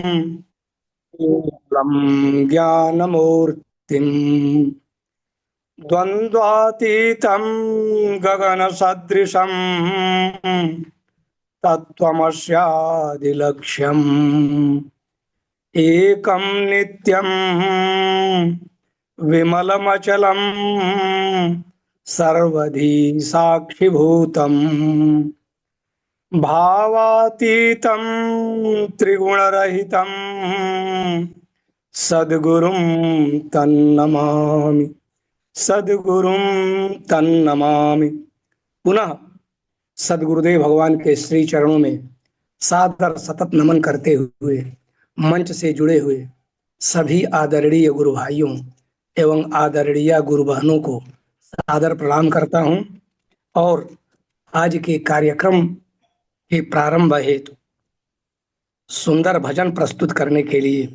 केवलं ज्ञानमूर्तिम् द्वन्द्वातीतं गगनसदृशम् तत्त्वमस्यादिलक्ष्यम् एकं नित्यं विमलमचलं सर्वधी साक्षिभूतम् भावातीतं त्रिगुणरहितं सद्गुरुं तन्नमामि सद्गुरुं तन्नमामि। पुनः सद्गुरुदेव भगवान के श्री चरणों में सादर सतत नमन करते हुए मंच से जुड़े हुए सभी आदरणीय गुरु भाइयों एवं आदरणीय गुरु बहनों को सादर प्रणाम करता हूं और आज के कार्यक्रम के प्रारंभ हेतु सुंदर भजन प्रस्तुत करने के लिए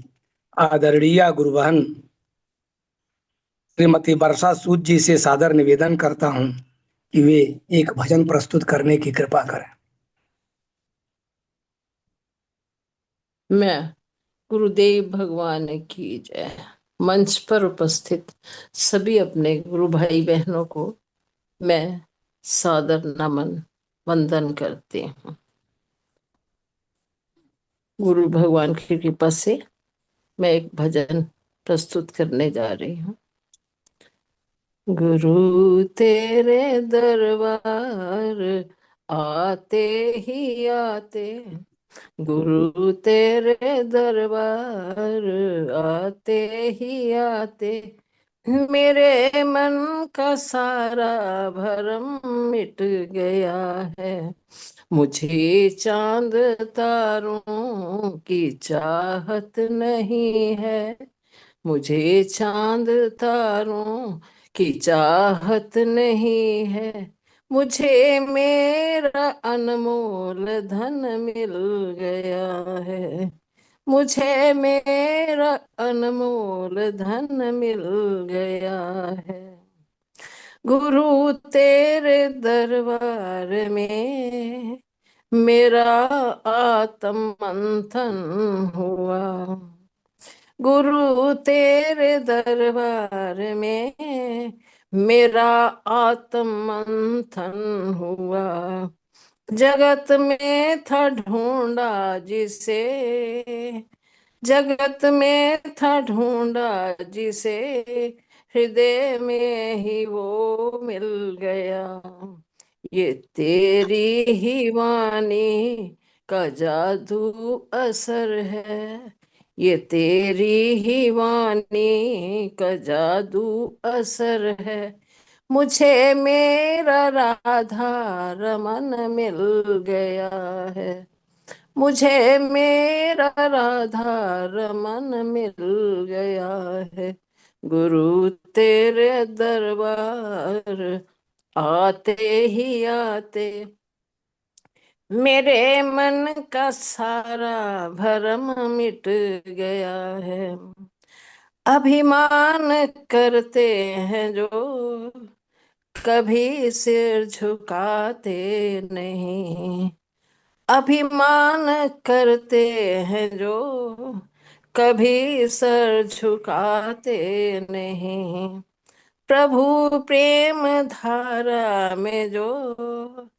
आदरणीय गुरु बहन श्रीमती वर्षा सूद जी से सादर निवेदन करता हूं कि वे एक भजन प्रस्तुत करने की कृपा करें। मैं गुरुदेव भगवान की जय। मंच पर उपस्थित सभी अपने गुरु भाई बहनों को मैं सादर नमन वंदन करती हूँ। गुरु भगवान की कृपा से मैं एक भजन प्रस्तुत करने जा रही हूँ। गुरु तेरे दरबार आते ही आते, गुरु तेरे दरबार आते ही आते, मेरे मन का सारा भरम मिट गया है। मुझे चांद तारों की चाहत नहीं है, मुझे चांद तारों की चाहत नहीं है, मुझे मेरा अनमोल धन मिल गया है, मुझे मेरा अनमोल धन मिल गया है। गुरु तेरे दरबार में मेरा आत्म मंथन हुआ, गुरु तेरे दरबार में मेरा आत्म मंथन हुआ। जगत में था ढूंढा जिसे, जगत में था ढूंढा जिसे, हृदय में ही वो मिल गया। ये तेरी ही वाणी का जादू असर है, ये तेरी ही वाणी का जादू असर है, मुझे मेरा राधा रमन मिल गया है, मुझे मेरा राधा रमन मिल गया है। गुरु तेरे दरबार आते ही आते, मेरे मन का सारा भरम मिट गया है। अभिमान करते हैं जो कभी सिर झुकाते नहीं, अभिमान करते हैं जो कभी सर झुकाते नहीं, प्रभु प्रेम धारा में जो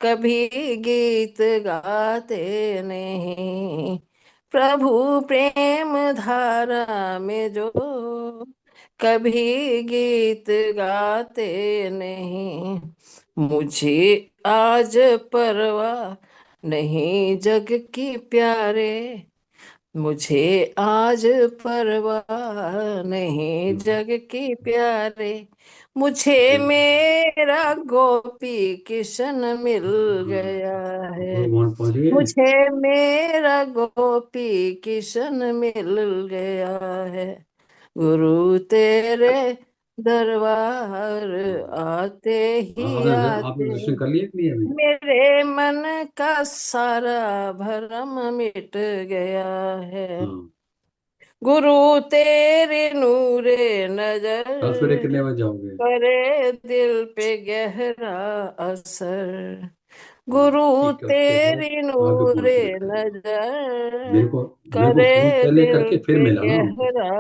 कभी गीत गाते नहीं, प्रभु प्रेम धारा में जो कभी गीत गाते नहीं, मुझे आज परवाह नहीं जग की प्यारे, मुझे आज परवाह नहीं जग की प्यारे, मुझे मेरा गोपी किशन मिल गया है, मुझे मेरा गोपी किशन मिल गया है। गुरु तेरे दरबार आते ही आते, मेरे मन का सारा भरम मिट गया है। गुरु तेरे नूरे नजर सवेरे कितने बजे जाओगे? करे दिल पे गहरा असर, गुरु ठीक है, उसके बाद तेरी आगे कौन नूरे सी लिखा है? नजर मेरे को करे शुरू पहले दिल करके फिर पे मिला ना हमको। गहरा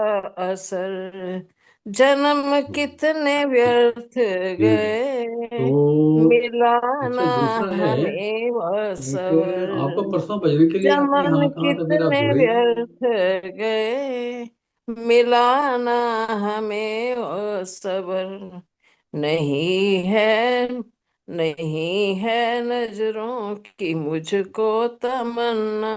असर। जन्म हाँ, कितने ठीक है, व्यर्थ ठीक है। गए, तो मिला अच्छा, ना दूसरा यह है हमें वह कि सबर। आपको परसों बजने के लिए आपने, चमन हाँ कहा था, फिर आप कितने भूल गए। व्यर्थ गए, मिलाना हमें और सबर। नहीं है, नहीं है नजरों की मुझको तमन्ना,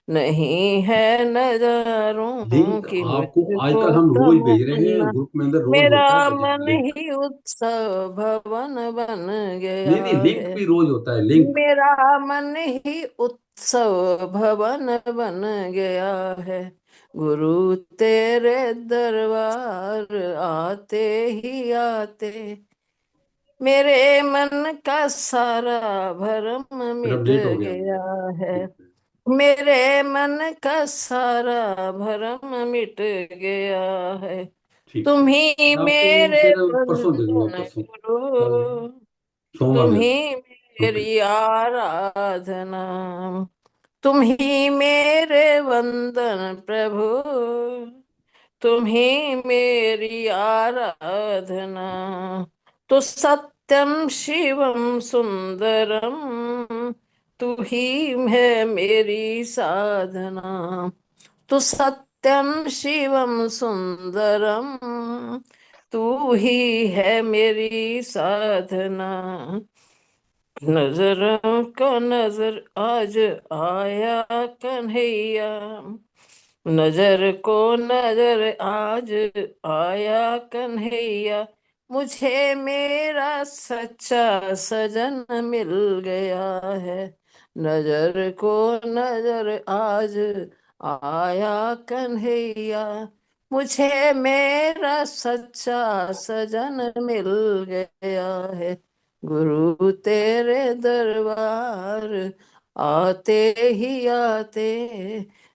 नहीं है नजारों लिंक की आपको मुझको आजकल हम रोज भेज रहे हैं, तमन्ना। ग्रुप में अंदर रोज मेरा होता है भजन मन लिंक। ही उत्सव भवन बन गया नहीं नहीं, लिंक है। भी रोज होता है लिंक। मेरा मन ही उत्सव भवन बन गया है। गुरु तेरे दरबार आते ही आते, मेरे मन का सारा भरम फिर अब मिट लेट हो गया मुझे। गया है। ठीक है, मेरे मन का सारा भरम मिट गया है। ठीक है। तुम ही मैं आपको मेरे फिर परसों दे दूंगा, बंधन परसों कल, गुरु, सोमवार तुम दे ही दूंगा। ओके। मेरी आराधना, तुम ही मेरे वंदन प्रभु, तुम ही मेरी आराधना। तो सत्यम शिवम सुंदरम, तू ही है मेरी साधना। तो सत्यम शिवम सुंदरम, तू ही है मेरी साधना। नजरों का नजर आज आया कन्हैया, नजर को नजर आज आया कन्हैया। मुझे मेरा सच्चा सजन मिल गया है। नजर को नजर आज आया कन्हैया, मुझे मेरा सच्चा सजन मिल गया है। गुरु तेरे दरबार आते ही आते,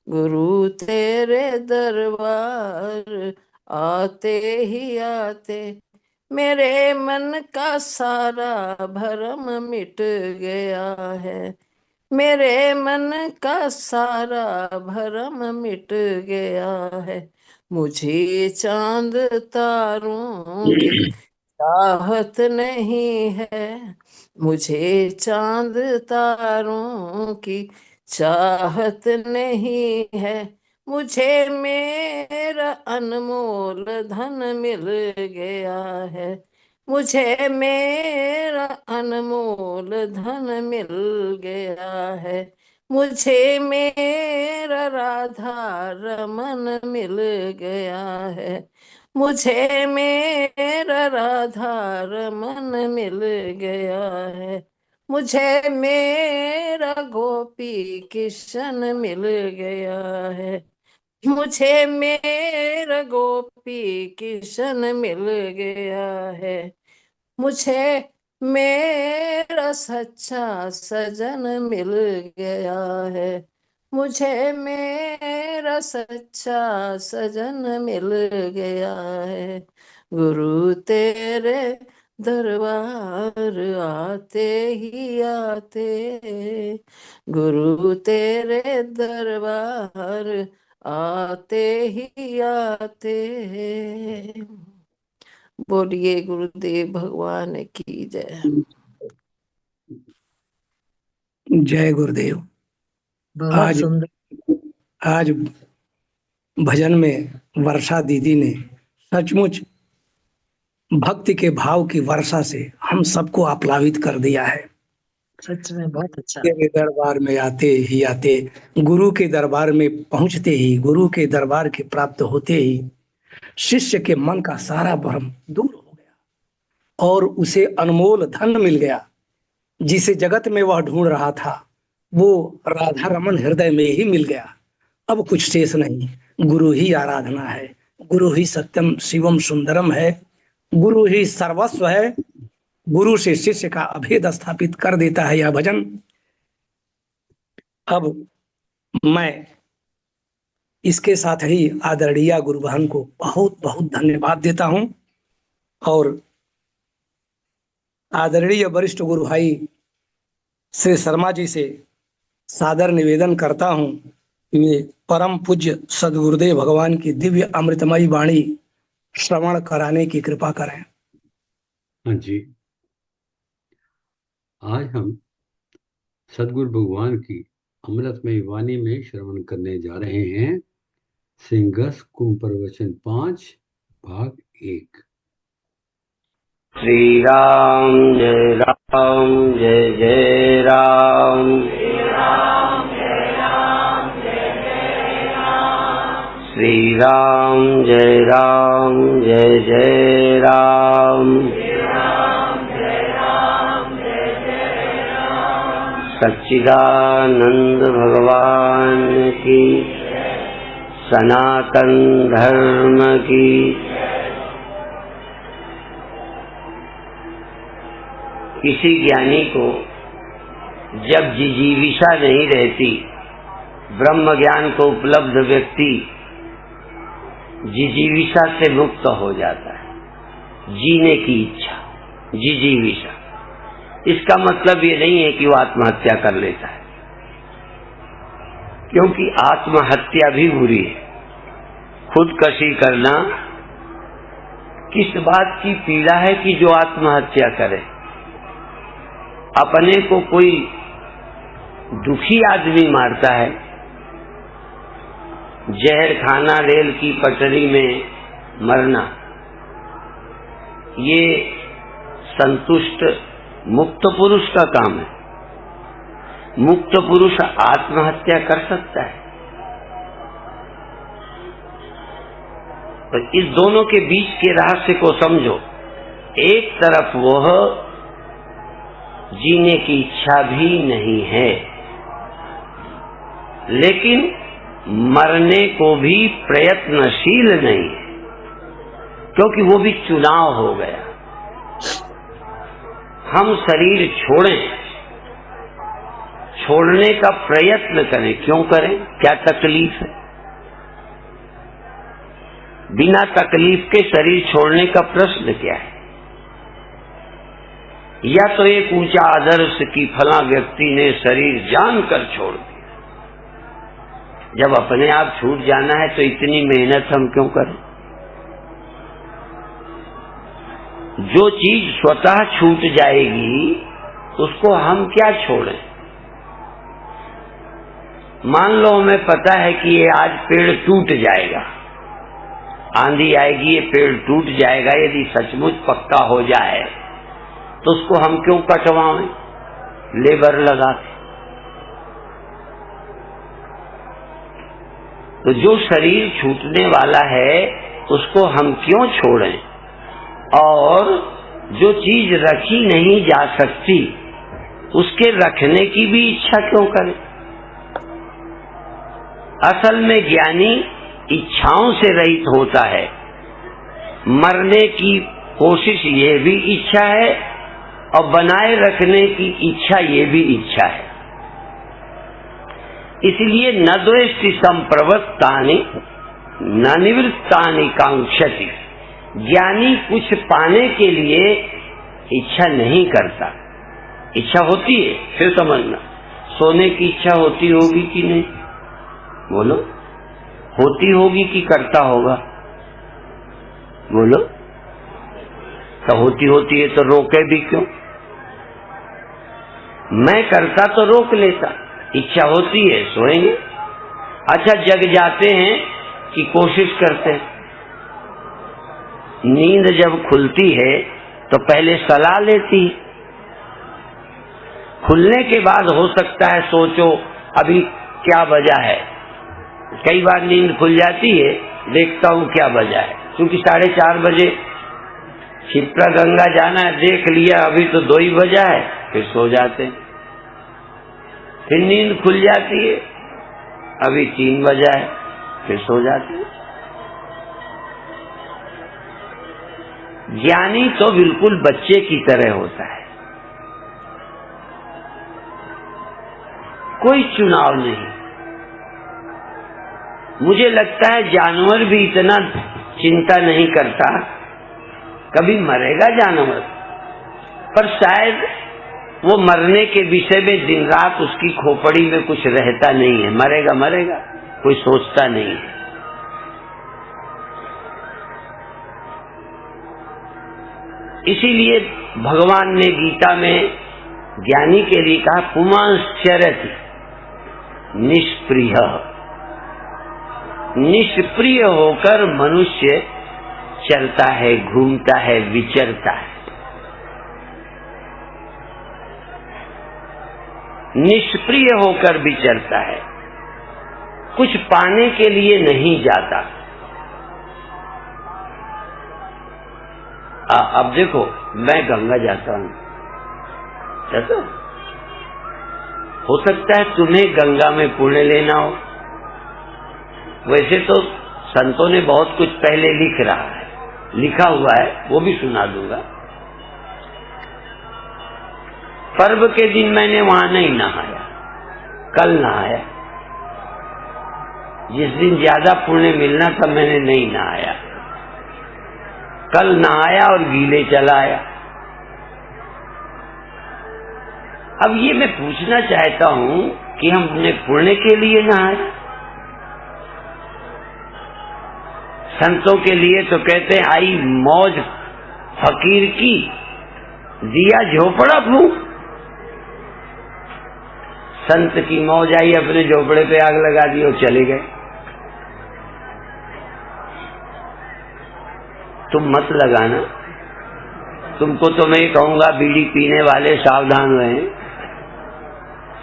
गुरु तेरे दरबार आते ही आते, मेरे मन का सारा भरम मिट गया है। मेरे मन का सारा भरम मिट गया है। मुझे चांद तारों की चाहत नहीं है, मुझे चांद तारों की चाहत नहीं है। मुझे मेरा अनमोल धन मिल गया है। मुझे मेरा अनमोल धन मिल गया है। मुझे मेरा राधा रमन मिल गया है। मुझे मेरा राधा रमन मिल गया है। मुझे मेरा गोपी किशन मिल गया है। मुझे मेरा गोपी किशन मिल गया है। मुझे मेरा सच्चा सजन मिल गया है। मुझे मेरा सच्चा सजन मिल गया है। गुरु तेरे दरबार आते ही आते, गुरु तेरे दरबार आते ही आते। बोलिए गुरुदेव भगवान की जय। जय गुरुदेव। बहुत आज सुंदर। आज भजन में वर्षा दीदी ने सचमुच भक्ति के भाव की वर्षा से हम सबको आप्लावित कर दिया है। सच में बहुत अच्छा। तेरे दरबार में आते ही आते, गुरु के दरबार में पहुंचते ही, गुरु के दरबार के प्राप्त होते ही शिष्य के मन का सारा भ्रम दूर हो गया और उसे अनमोल धन मिल गया। जिसे जगत में वह ढूंढ रहा था वो राधा रमन हृदय में ही मिल गया। अब कुछ शेष नहीं, गुरु ही आराधना है, गुरु ही सत्यम शिवम सुंदरम है, गुरु ही सर्वस्व है। गुरु से शिष्य का अभेद स्थापित कर देता है यह भजन। अब मैं इसके साथ ही आदरणीय गुरु बहन को बहुत बहुत धन्यवाद देता हूं और आदरणीय वरिष्ठ गुरु भाई श्री शर्मा जी से सादर निवेदन करता हूँ कि परम पूज्य सदगुरुदेव भगवान की दिव्य अमृतमयी वाणी श्रवण कराने की कृपा करें। हाँ जी, आज हम सदगुरु भगवान की अमृतमय वाणी में श्रवण करने जा रहे हैं सिंहस्थ कुंभ प्रवचन 5 भाग 1। श्री राम जय राम जय जय राम। श्री राम जय राम जय जय राम। श्री राम जय राम जय जय राम। सच्चिदानंद भगवान की, सनातन धर्म की। किसी ज्ञानी को जब जिजीविषा नहीं रहती, ब्रह्म ज्ञान को उपलब्ध व्यक्ति जिजीविषा से मुक्त हो जाता है। जीने की इच्छा, जिजीविषा, इसका मतलब ये नहीं है कि वो आत्महत्या कर लेता है, क्योंकि आत्महत्या भी बुरी है। खुदकशी करना किस बात की पीड़ा है कि जो आत्महत्या करे। अपने को कोई दुखी आदमी मारता है, जहर खाना, रेल की पटरी में मरना, ये संतुष्ट मुक्त पुरुष का काम है। मुक्त पुरुष आत्महत्या कर सकता है। तो इस दोनों के बीच के रहस्य को समझो। एक तरफ वह जीने की इच्छा भी नहीं है, लेकिन मरने को भी प्रयत्नशील नहीं है, क्योंकि वो भी चुनाव हो गया। हम शरीर छोड़ें, छोड़ने का प्रयत्न करें। क्यों करें? क्या तकलीफ है? बिना तकलीफ के शरीर छोड़ने का प्रश्न क्या है? या तो एक ऊंचा आदर्श की फला व्यक्ति ने शरीर जानकर छोड़ दिया। जब अपने आप छूट जाना है तो इतनी मेहनत हम क्यों करें? जो चीज स्वतः छूट जाएगी उसको हम क्या छोड़ें? मान लो हमें पता है कि ये आज पेड़ टूट जाएगा, आंधी आएगी, ये पेड़ टूट जाएगा। यदि सचमुच पक्का हो जाए तो उसको हम क्यों कटवाएं लेबर लगा के? तो जो शरीर छूटने वाला है उसको हम क्यों छोड़ें? और जो चीज रखी नहीं जा सकती उसके रखने की भी इच्छा क्यों करें? असल में ज्ञानी इच्छाओं से रहित होता है। मरने की कोशिश ये भी इच्छा है और बनाए रखने की इच्छा ये भी इच्छा है। इसलिए न द्वेष्टि संप्रवृत्तानि न निवृत्तानि कांक्षति। ज्ञानी कुछ पाने के लिए इच्छा नहीं करता। इच्छा होती है, फिर समझना, सोने की इच्छा होती होगी कि नहीं? बोलो, होती होगी कि करता होगा? बोलो, तो होती है तो रोके भी क्यों? मैं करता तो रोक लेता। इच्छा होती है, सोएंगे। अच्छा, जग जाते हैं कि कोशिश करते हैं? नींद जब खुलती है तो पहले सलाह लेती है। खुलने के बाद हो सकता है सोचो अभी क्या वजह है। कई बार नींद खुल जाती है, देखता हूँ क्या वजह है, क्योंकि 4:30 बजे क्षिप्रा गंगा जाना है, देख लिया अभी तो 2 ही बजा है, फिर सो जाते हैं। फिर नींद खुल जाती है, अभी 3 बजा है, फिर सो जाते हैं। ज्ञानी तो बिल्कुल बच्चे की तरह होता है, कोई चुनाव नहीं। मुझे लगता है जानवर भी इतना चिंता नहीं करता, कभी मरेगा जानवर, पर शायद वो मरने के विषय में दिन रात उसकी खोपड़ी में कुछ रहता नहीं है, मरेगा मरेगा, कोई सोचता नहीं है। इसीलिए भगवान ने गीता में ज्ञानी के लिए कहा पुमांश्चरति निष्प्रिय। निष्प्रिय होकर मनुष्य चलता है, घूमता है, विचरता है। निष्प्रिय होकर विचरता है, कुछ पाने के लिए नहीं जाता। अब देखो, मैं गंगा जाता हूं, जाता हो सकता है तुम्हें गंगा में पुण्य लेना हो। वैसे तो संतों ने बहुत कुछ पहले लिखा हुआ है, वो भी सुना दूंगा। पर्व के दिन मैंने वहां नहीं नहाया, कल नहाया। जिस दिन ज्यादा पुण्य मिलना था मैंने नहीं नहाया, कल नहाया और गीले चला आया। अब ये मैं पूछना चाहता हूं कि हम अपने पुण्य के लिए नहाए? संतों के लिए तो कहते हैं आई मौज फकीर की, दिया झोपड़ा फूंक। संत की मौज आई, अपने झोपड़े पे आग लगा दी और चले गए। तुम मत लगाना। तुमको तो मैं कहूंगा बीड़ी पीने वाले सावधान रहें,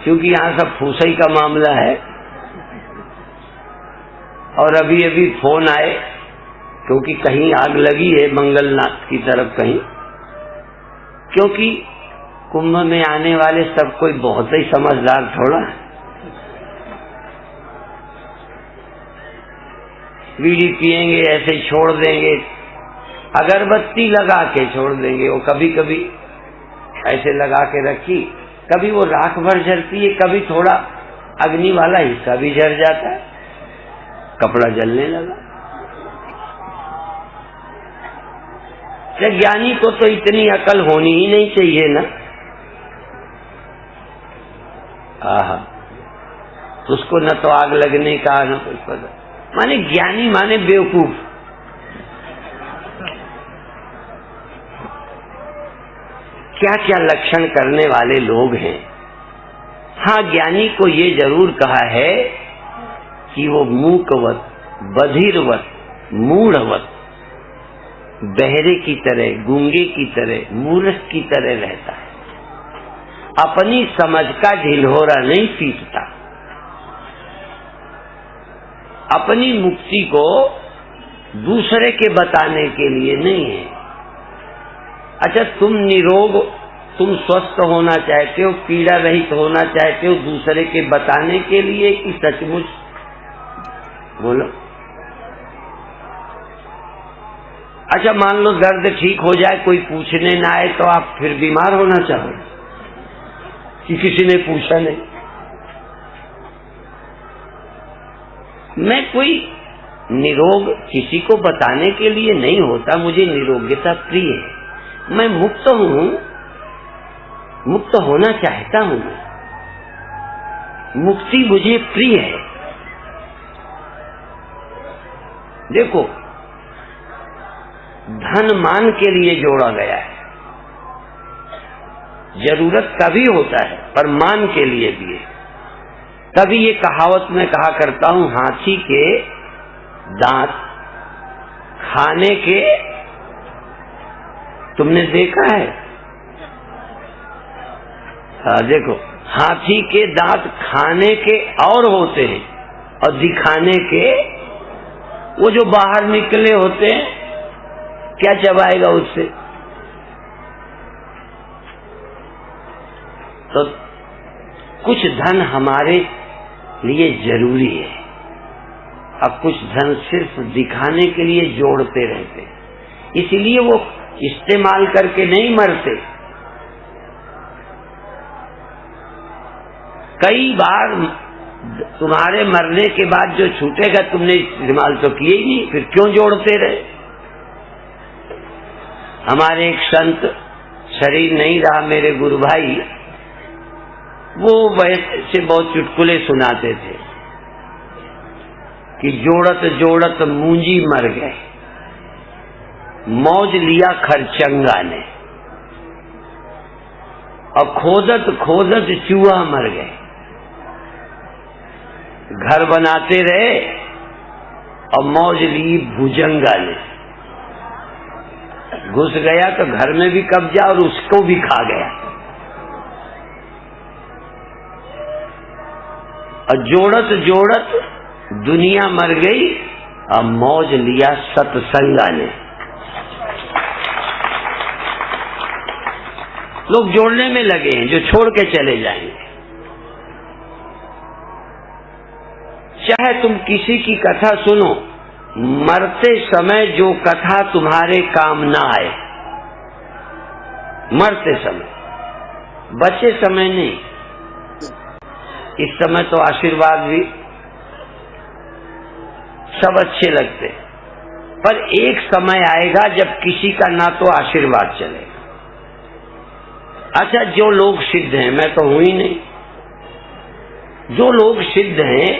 क्योंकि यहाँ सब फूसई का मामला है। और अभी अभी फोन आए, क्योंकि कहीं आग लगी है मंगलनाथ की तरफ कहीं, क्योंकि कुंभ में आने वाले सब कोई बहुत ही समझदार थोड़ा है। बीड़ी पिएंगे ऐसे छोड़ देंगे, अगरबत्ती लगा के छोड़ देंगे। वो कभी कभी ऐसे लगा के रखी, कभी वो राख भर जलती है, कभी थोड़ा अग्नि वाला हिस्सा भी जल जाता है, कपड़ा जलने लगा। ज्ञानी को तो इतनी अकल होनी ही नहीं चाहिए ना। आहा, उसको न तो आग लगने का न कुछ पता। माने ज्ञानी माने बेवकूफ। क्या क्या लक्षण करने वाले लोग हैं। हाँ, ज्ञानी को ये जरूर कहा है कि वो मूकवत, बधिरवत, मूढ़वत, बहरे की तरह, गूंगे की तरह, मूर्ख की तरह रहता है। अपनी समझ का ढिढोरा नहीं पीटता। अपनी मुक्ति को दूसरे के बताने के लिए नहीं है। अच्छा, तुम निरोग, तुम स्वस्थ होना चाहते हो, पीड़ा रहित होना चाहते हो, दूसरे के बताने के लिए कि सचमुच? बोलो। अच्छा, मान लो दर्द ठीक हो जाए, कोई पूछने ना आए, तो आप फिर बीमार होना चाहो कि किसी ने पूछा नहीं? मैं कोई निरोग किसी को बताने के लिए नहीं होता, मुझे निरोग्यता प्रिय है। मैं मुक्त हूं, मुक्त होना चाहता हूं, मुक्ति मुझे प्रिय है। देखो, धन मान के लिए जोड़ा गया है। जरूरत तभी होता है, पर मान के लिए भी है। तभी ये कहावत मैं कहा करता हूं, हाथी के दांत खाने के, तुमने देखा है? देखो, हाथी के दांत खाने के और होते हैं, और दिखाने के वो जो बाहर निकले होते हैं, क्या चबाएगा उससे? तो कुछ धन हमारे लिए जरूरी है, अब कुछ धन सिर्फ दिखाने के लिए जोड़ते रहते हैं, इसीलिए वो इस्तेमाल करके नहीं मरते। कई बार तुम्हारे मरने के बाद जो छूटेगा तुमने इस्तेमाल तो किए ही नहीं, फिर क्यों जोड़ते रहे? हमारे एक संत, शरीर नहीं रहा मेरे गुरु भाई, वो वैसे बहुत चुटकुले सुनाते थे कि जोड़त जोड़त मूंजी मर गए, मौज लिया खरचंगा ने, और खोदत खोदत चूहा मर गए। घर बनाते रहे और मौज ली भुजंगा ने, घुस गया तो घर में भी कब्जा और उसको भी खा गया। और जोड़त जोड़त दुनिया मर गई और मौज लिया सत्संगा ने। लोग जोड़ने में लगे हैं जो छोड़ के चले जाएंगे। चाहे तुम किसी की कथा सुनो, मरते समय जो कथा तुम्हारे काम ना आए, मरते समय, बचे समय नहीं। इस समय तो आशीर्वाद भी सब अच्छे लगते, पर एक समय आएगा जब किसी का ना तो आशीर्वाद चलेगा। अच्छा, जो लोग सिद्ध हैं, मैं तो हूं ही नहीं, जो लोग सिद्ध हैं,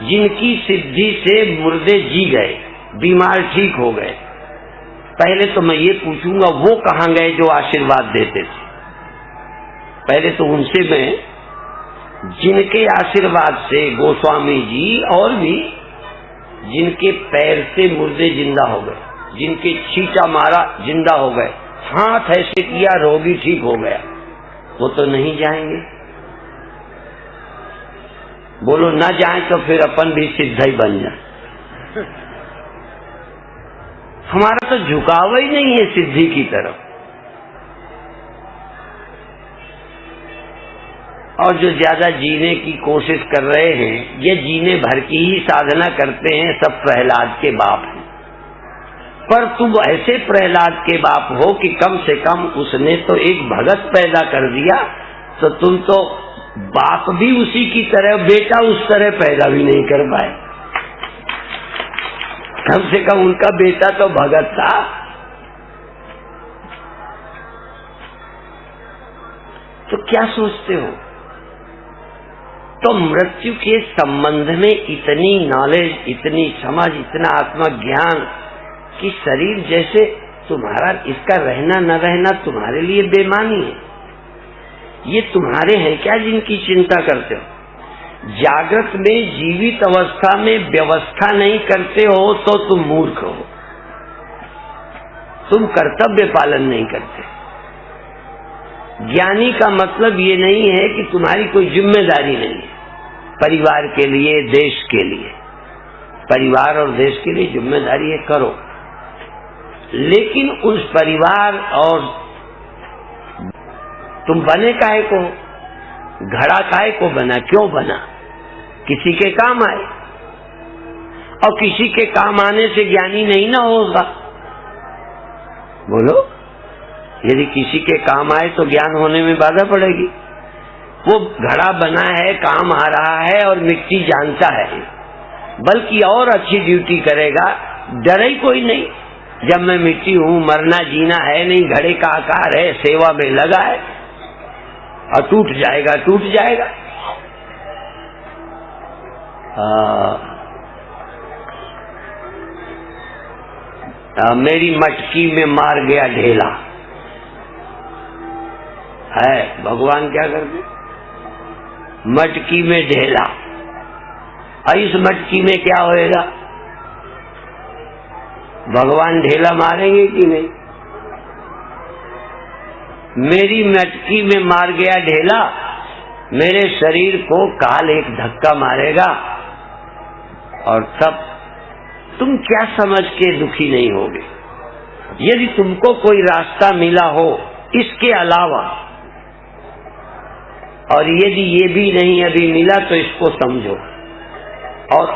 जिनकी सिद्धि से मुर्दे जी गए, बीमार ठीक हो गए, पहले तो मैं ये पूछूंगा वो कहां गए जो आशीर्वाद देते थे। पहले तो उनसे मैं, जिनके आशीर्वाद से गोस्वामी जी और भी, जिनके पैर से मुर्दे जिंदा हो गए, जिनके छींटा मारा जिंदा हो गए, हाथ ऐसे किया रोगी ठीक हो गया, वो तो नहीं जाएंगे। बोलो ना जाए तो फिर अपन भी सिद्ध ही बन जाए। हमारा तो झुकाव ही नहीं है सिद्धि की तरफ। और जो ज्यादा जीने की कोशिश कर रहे हैं, ये जीने भर की ही साधना करते हैं, सब प्रहलाद के बाप हैं। पर तुम ऐसे प्रहलाद के बाप हो कि कम से कम उसने तो एक भगत पैदा कर दिया, तो तुम तो बाप भी उसी की तरह, बेटा उस तरह पैदा भी नहीं कर पाए। कम से कम उनका बेटा तो भगत था। तो क्या सोचते हो? तो मृत्यु के संबंध में इतनी नॉलेज, इतनी समझ, इतना आत्मज्ञान कि शरीर जैसे तुम्हारा, इसका रहना न रहना तुम्हारे लिए बेमानी है। ये तुम्हारे हैं क्या जिनकी चिंता करते हो? जागृत में, जीवित अवस्था में व्यवस्था नहीं करते हो तो तुम मूर्ख हो, तुम कर्तव्य पालन नहीं करते। ज्ञानी का मतलब ये नहीं है कि तुम्हारी कोई जिम्मेदारी नहीं है परिवार के लिए, देश के लिए। परिवार और देश के लिए जिम्मेदारी है, करो, लेकिन उस परिवार और तुम बने काहे को? घड़ा काहे को बना? क्यों बना? किसी के काम आए, और किसी के काम आने से ज्ञानी नहीं ना होगा। बोलो, यदि किसी के काम आए तो ज्ञान होने में बाधा पड़ेगी। वो घड़ा बना है, काम आ रहा है और मिट्टी जानता है, बल्कि और अच्छी ड्यूटी करेगा, डर ही कोई नहीं। जब मैं मिट्टी हूं, मरना जीना है नहीं, घड़े का आकार है, सेवा में लगा है, और टूट जाएगा, टूट जाएगा। मेरी मटकी में मार गया ढेला है, भगवान क्या करते? मटकी में ढेला, और इस मटकी में क्या होएगा? भगवान ढेला मारेंगे कि नहीं? मेरी मटकी में मार गया ढेला, मेरे शरीर को काल एक धक्का मारेगा, और तब तुम क्या समझ के दुखी नहीं होगे? यदि तुमको कोई रास्ता मिला हो इसके अलावा, और यदि ये भी नहीं अभी मिला, तो इसको समझो,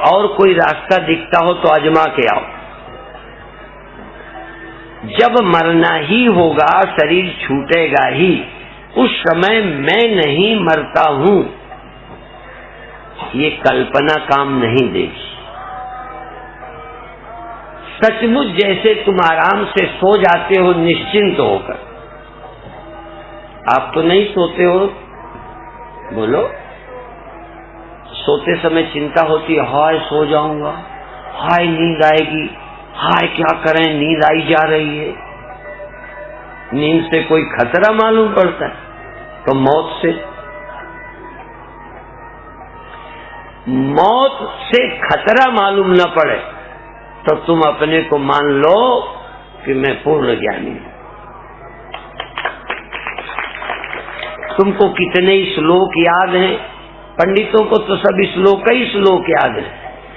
और कोई रास्ता दिखता हो तो आजमा के आओ। जब मरना ही होगा, शरीर छूटेगा ही, उस समय मैं नहीं मरता हूं, ये कल्पना काम नहीं देगी। सचमुच जैसे तुम आराम से सो जाते हो निश्चिंत होकर, आप तो नहीं सोते हो, बोलो। सोते समय चिंता होती है, हाय सो जाऊंगा, हाय नींद आएगी, हाय क्या करें, नींद आई जा रही है। नींद से कोई खतरा मालूम पड़ता है तो मौत से खतरा मालूम न पड़े तो तुम अपने को मान लो कि मैं पूर्ण ज्ञानी हूं। तुमको कितने श्लोक याद हैं? पंडितों को तो सब श्लोक ही श्लोक याद है,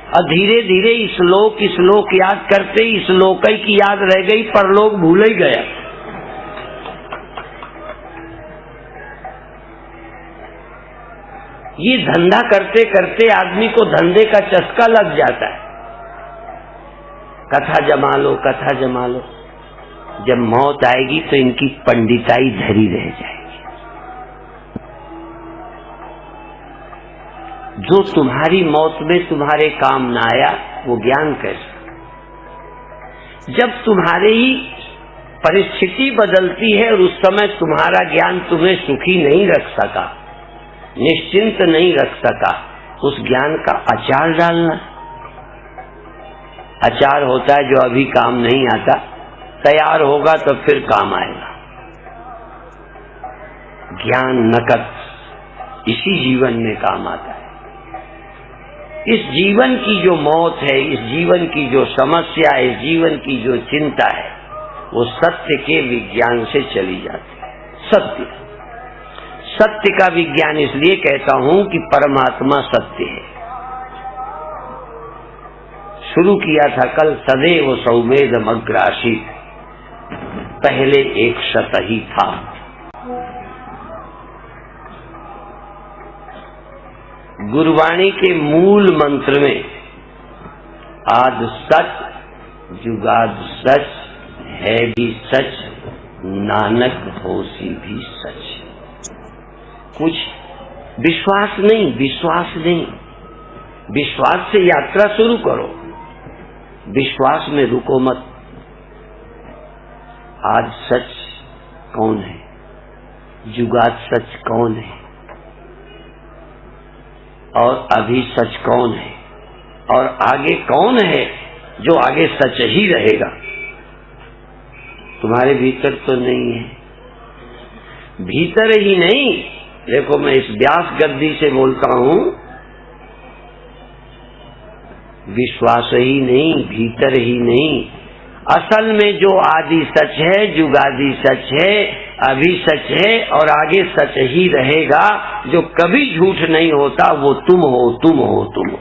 और धीरे धीरे श्लोक याद करते ही श्लोक की याद रह गई, परलोक भूल ही गया। ये धंधा करते करते आदमी को धंधे का चस्का लग जाता है। कथा जमा लो, कथा जमा लो। जब मौत आएगी तो इनकी पंडिताई धरी रह जाएगी। जो तुम्हारी मौत में तुम्हारे काम ना आया वो ज्ञान कैसा? जब तुम्हारी परिस्थिति बदलती है और उस समय तुम्हारा ज्ञान तुम्हें सुखी नहीं रख सका, निश्चिंत नहीं रख सका, उस ज्ञान का अचार डालना। अचार होता है जो अभी काम नहीं आता, तैयार होगा तो फिर काम आएगा। ज्ञान नकद इसी जीवन में काम आता है। इस जीवन की जो मौत है, इस जीवन की जो समस्या है, इस जीवन की जो चिंता है, वो सत्य के विज्ञान से चली जाती है। सत्य का विज्ञान इसलिए कहता हूं कि परमात्मा सत्य है। शुरू किया था कल, सदैव सौमेधम अग्रासी, पहले एक सत ही था। गुरबाणी के मूल मंत्र में आद सच जुगाद सच है भी सच, नानक होसी भी सच। कुछ विश्वास नहीं, विश्वास नहीं। विश्वास से यात्रा शुरू करो, विश्वास में रुको मत। आज सच कौन है, जुगाद सच कौन है, और अभी सच कौन है, और आगे कौन है जो आगे सच ही रहेगा? तुम्हारे भीतर तो नहीं है। भीतर ही नहीं, देखो मैं इस व्यास गद्दी से बोलता हूं, विश्वास ही नहीं, भीतर ही नहीं। असल में जो आदि सच है, जुगादी सच है, अभी सच है और आगे सच ही रहेगा, जो कभी झूठ नहीं होता, वो तुम हो, तुम हो, तुम हो।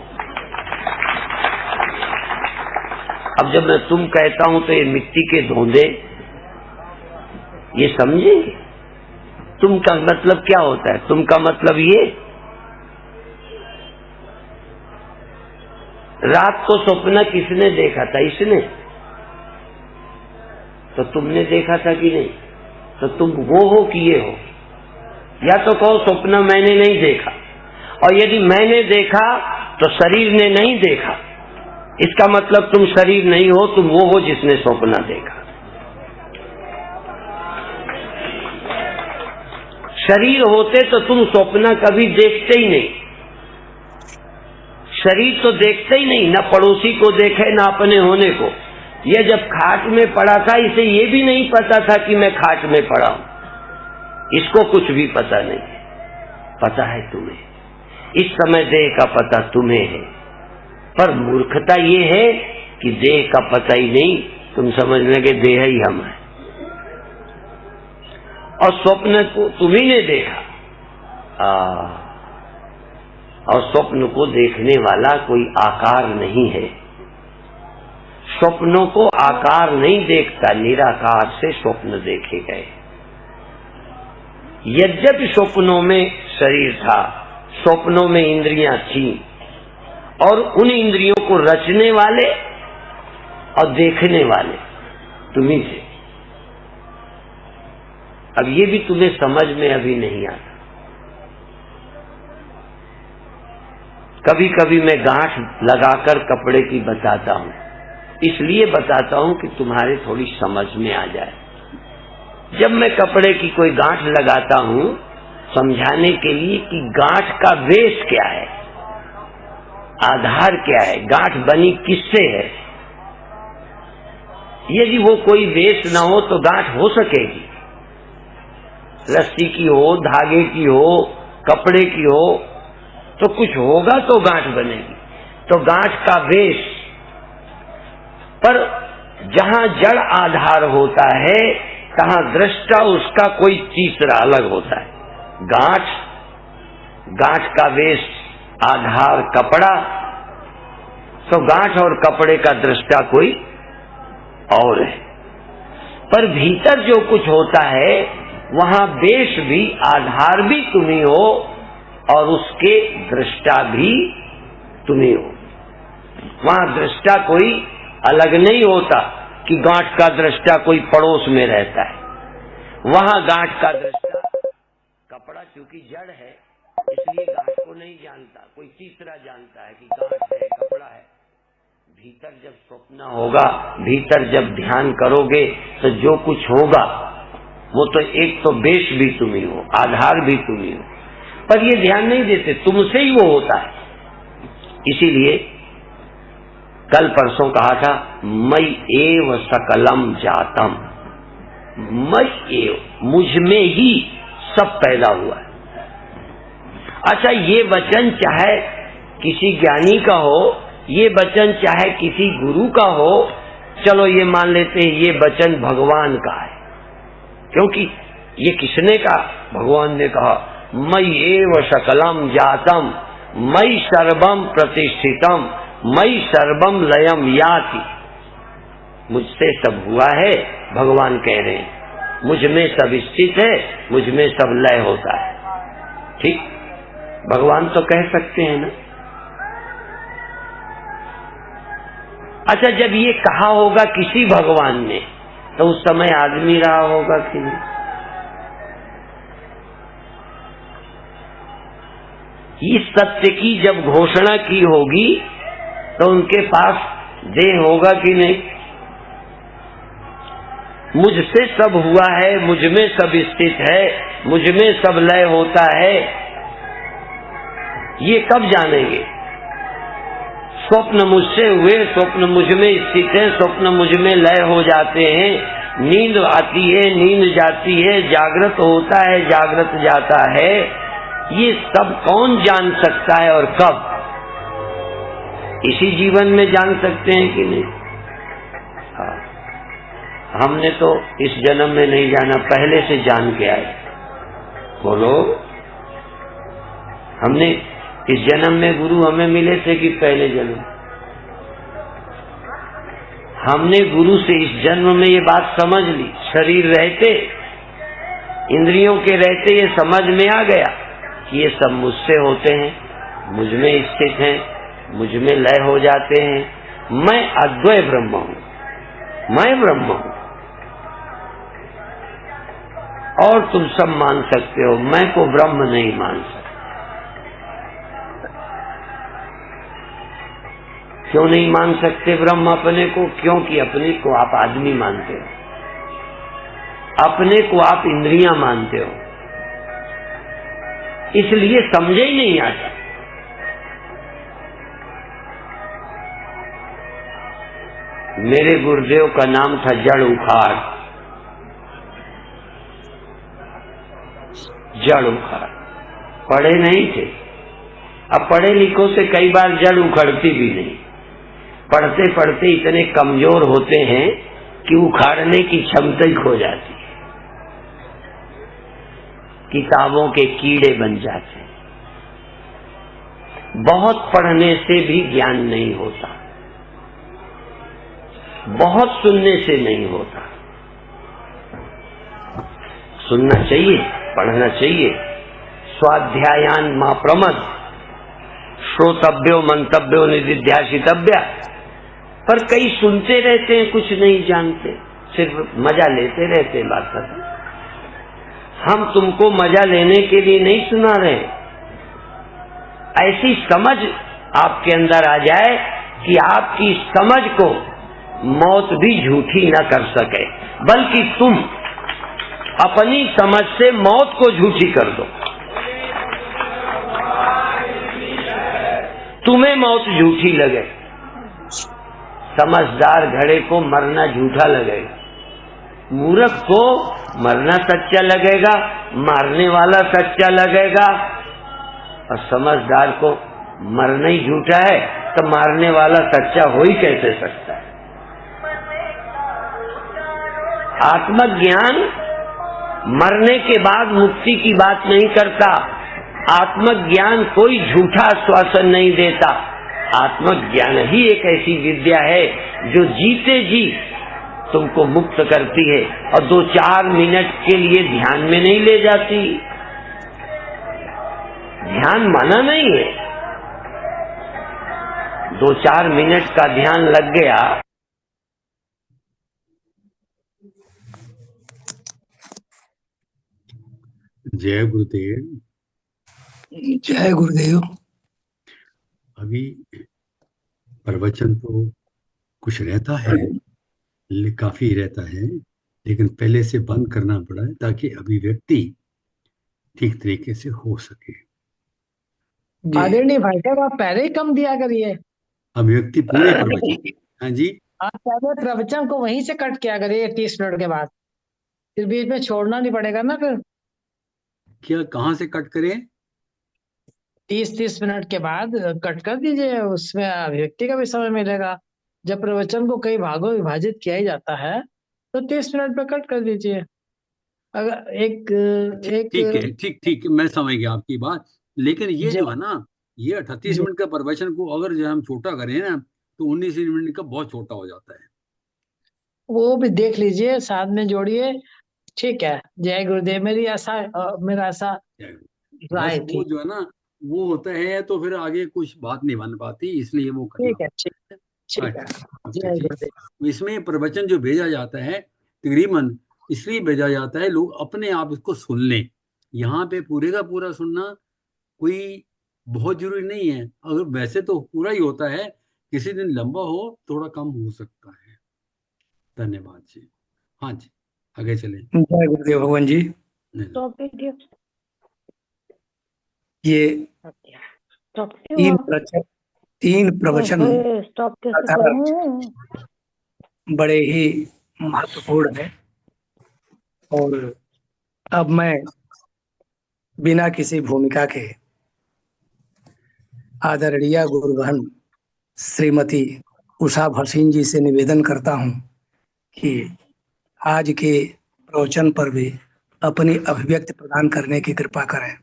अब जब मैं तुम कहता हूं तो ये मिट्टी के धोंदे ये समझेंगे? तुम का मतलब क्या होता है? तुम का मतलब ये, रात को सपना किसने देखा था? इसने। तो तुमने देखा था कि नहीं? तो तुम वो हो कि ये हो? या तो कहो सपना मैंने नहीं देखा, और यदि मैंने देखा तो शरीर ने नहीं देखा, इसका मतलब तुम शरीर नहीं हो, तुम वो हो जिसने सपना देखा। शरीर होते तो तुम सपना कभी देखते ही नहीं। शरीर तो देखते ही नहीं, न पड़ोसी को देखे न अपने होने को। यह जब खाट में पड़ा था, इसे ये भी नहीं पता था कि मैं खाट में पड़ा हूं। इसको कुछ भी पता नहीं। पता है तुम्हें। इस समय देह का पता तुम्हें है, पर मूर्खता ये है कि देह का पता ही नहीं, तुम समझ लगे देह ही हम है। और स्वप्न को तुम्ही ने देखा, और स्वप्न को देखने वाला कोई आकार नहीं है। स्वप्नों को आकार नहीं देखता, निराकार से स्वप्न देखे गए। यद्यपि स्वप्नों में शरीर था, स्वप्नों में इंद्रियां थी, और उन इंद्रियों को रचने वाले और देखने वाले तुम्ही थे। अब ये भी तुम्हें समझ में अभी नहीं आता। कभी कभी मैं गांठ लगाकर कपड़े की बताता हूं, इसलिए बताता हूं कि तुम्हारे थोड़ी समझ में आ जाए। जब मैं कपड़े की कोई गांठ लगाता हूं समझाने के लिए कि गांठ का बेस क्या है, आधार क्या है, गांठ बनी किससे है। यदि वो कोई बेस ना हो तो गांठ हो सकेगी? रस्सी की हो, धागे की हो, कपड़े की हो, तो कुछ होगा तो गांठ बनेगी। तो गांठ का बेस पर जहां जड़ आधार होता है तहां दृष्टा उसका कोई तीसरा अलग होता है। गांठ का बेस आधार कपड़ा, तो गांठ और कपड़े का दृष्टा कोई और है। पर भीतर जो कुछ होता है वहां बेस भी, आधार भी तुम ही हो और उसके दृष्टा भी तुम ही हो। वहां दृष्टा कोई अलग नहीं होता कि गांठ का दृष्टा कोई पड़ोस में रहता है। वहां गांठ का दृष्टा कपड़ा चूंकि जड़ है इसलिए गांठ को नहीं जानता, कोई तीसरा जानता है कि गांठ है, कपड़ा है। भीतर जब स्वप्न होगा, भीतर जब ध्यान करोगे तो जो कुछ होगा वो तो एक तो बेस भी तुम ही हो, आधार भी तुम ही हो, पर ये ध्यान नहीं देते, तुमसे ही वो होता है। इसीलिए कल परसों कहा था मई एव सकलम जातम, मई एव, मुझ में ही सब पैदा हुआ है। अच्छा, ये वचन चाहे किसी ज्ञानी का हो, ये वचन चाहे किसी गुरु का हो, चलो ये मान लेते हैं ये वचन भगवान का है, क्योंकि ये किसने कहा? भगवान ने कहा मई एव सकलम जातम मई सर्वम प्रतिष्ठितम मई सर्वम लयम याति। मुझसे सब हुआ है, भगवान कह रहे हैं, मुझ में सब स्थित है, मुझ में सब लय होता है। ठीक, भगवान तो कह सकते हैं ना। अच्छा, जब ये कहा होगा किसी भगवान ने तो उस समय आदमी रहा होगा कि नहीं? इस सत्य की जब घोषणा की होगी तो उनके पास देह होगा कि नहीं? मुझसे सब हुआ है, मुझ में सब स्थित है, मुझ में सब लय होता है, ये कब जानेंगे? स्वप्न मुझसे हुए, स्वप्न मुझ में स्थित है, स्वप्न मुझ में लय हो जाते हैं, नींद आती है, नींद जाती है, जागृत होता है, जागृत जाता है, ये सब कौन जान सकता है और कब? इसी जीवन में जान सकते हैं कि नहीं? हाँ, हमने तो इस जन्म में नहीं जाना, पहले से जान के आए। बोलो, हमने इस जन्म में गुरु हमें मिले थे कि पहले जन्म? हमने गुरु से इस जन्म में ये बात समझ ली, शरीर रहते, इंद्रियों के रहते ये समझ में आ गया कि ये सब मुझसे होते हैं, मुझ में स्थित हैं, मुझ में लय हो जाते हैं, मैं अद्वय ब्रह्म हूं, मैं ब्रह्म हूं। और तुम सब मान सकते हो, मैं को ब्रह्म नहीं मान सकते। क्यों नहीं मान सकते ब्रह्म अपने को? क्योंकि अपने को आप आदमी मानते हो, अपने को आप इंद्रियां मानते हो, इसलिए समझे ही नहीं आता। मेरे गुरुदेव का नाम था जड़ उखाड़, जड़ उखाड़, पढ़े नहीं थे। अब पढ़े लिखों से कई बार जड़ उखड़ती भी नहीं, पढ़ते पढ़ते इतने कमजोर होते हैं कि उखाड़ने की क्षमता ही खो जाती है, किताबों के कीड़े बन जाते हैं। बहुत पढ़ने से भी ज्ञान नहीं होता, बहुत सुनने से नहीं होता। सुनना चाहिए, पढ़ना चाहिए। स्वाध्यायान मा प्रमद, श्रोतव्यो मंतव्यो निदिध्यासितव्य। पर कई सुनते रहते हैं, कुछ नहीं जानते, सिर्फ मजा लेते रहते हैं। बात खत्म। हम तुमको मजा लेने के लिए नहीं सुना रहे, ऐसी समझ आपके अंदर आ जाए कि आपकी समझ को मौत भी झूठी न कर सके, बल्कि तुम अपनी समझ से मौत को झूठी कर दो। तुम्हें मौत झूठी लगे। समझदार घड़े को मरना झूठा लगेगा, मूर्ख को मरना सच्चा लगेगा, मारने वाला सच्चा लगेगा। और समझदार को मरना ही झूठा है तो मारने वाला सच्चा हो ही कैसे सकता है। आत्मज्ञान मरने के बाद मुक्ति की बात नहीं करता। आत्मज्ञान कोई झूठा आश्वासन नहीं देता। आत्मज्ञान ही एक ऐसी विद्या है जो जीते जी तुमको मुक्त करती है और 2-4 मिनट के लिए ध्यान में नहीं ले जाती। ध्यान माना नहीं है, 2-4 मिनट का ध्यान लग गया। जय गुरुदेव। जय गुरुदेव। अभी प्रवचन तो कुछ रहता है, काफी रहता है, लेकिन पहले से बंद करना पड़ा है ताकि अभिव्यक्ति ठीक तरीके से हो सके। आदरणीय भाई साहब, आप पहले ही कम दिया करिए। अभिव्यक्ति पूरे प्रवचन। हाँ जी, आप पहले प्रवचन को वहीं से कट किया करिए 30 मिनट के बाद, फिर बीच में छोड़ना नहीं पड़ेगा ना। फिर क्या कहाँ से कट करें? 30 मिनट के बाद कट कर दीजिए, उसमें अभिव्यक्ति का भी समय मिलेगा। जब प्रवचन को कई भागों में विभाजित किया ही जाता है तो 30 मिनट पे कट कर दीजिए। अगर एक ठीक है, ठीक, मैं समझ गया आपकी बात। लेकिन ये जी जो है ना, ये 38 जी, मिनट का प्रवचन को अगर जो हम छोटा करें ना तो 19 मिनट का बहुत छोटा हो जाता है। वो भी देख लीजिए, साथ में जोड़िए। ठीक है, जय गुरुदेव। मेरी ऐसा मेरा ऐसा बस राय वो थी। जो है ना, वो होता है तो फिर आगे कुछ बात नहीं बन पाती, इसलिए वो करना ठीक है, ठीक ठीक है। अच्छा। जय ठीक। गुरुदेव। इसमें प्रवचन जो भेजा जाता है तकरीबन इसलिए भेजा जाता है लोग अपने आप इसको सुन लें। यहाँ पे पूरे का पूरा सुनना कोई बहुत जरूरी नहीं है। अगर वैसे तो पूरा ही होता है, किसी दिन लंबा हो थोड़ा कम हो सकता है। धन्यवाद जी। हाँ जी, आगे चलें। जय गुरुदेव भगवान जी। नहीं, ये स्टॉप क्यों तीन हुआ? प्रवचन तीन प्रवचन ओए, स्टॉप कैसे लगातार करूं? बड़े ही महत्वपूर्ण है। और अब मैं बिना किसी भूमिका के आदरणीय गुरुबहन श्रीमती उषा भसीन जी से निवेदन करता हूं कि आज के प्रवचन पर भी अपनी अभिव्यक्ति प्रदान करने की कृपा करें।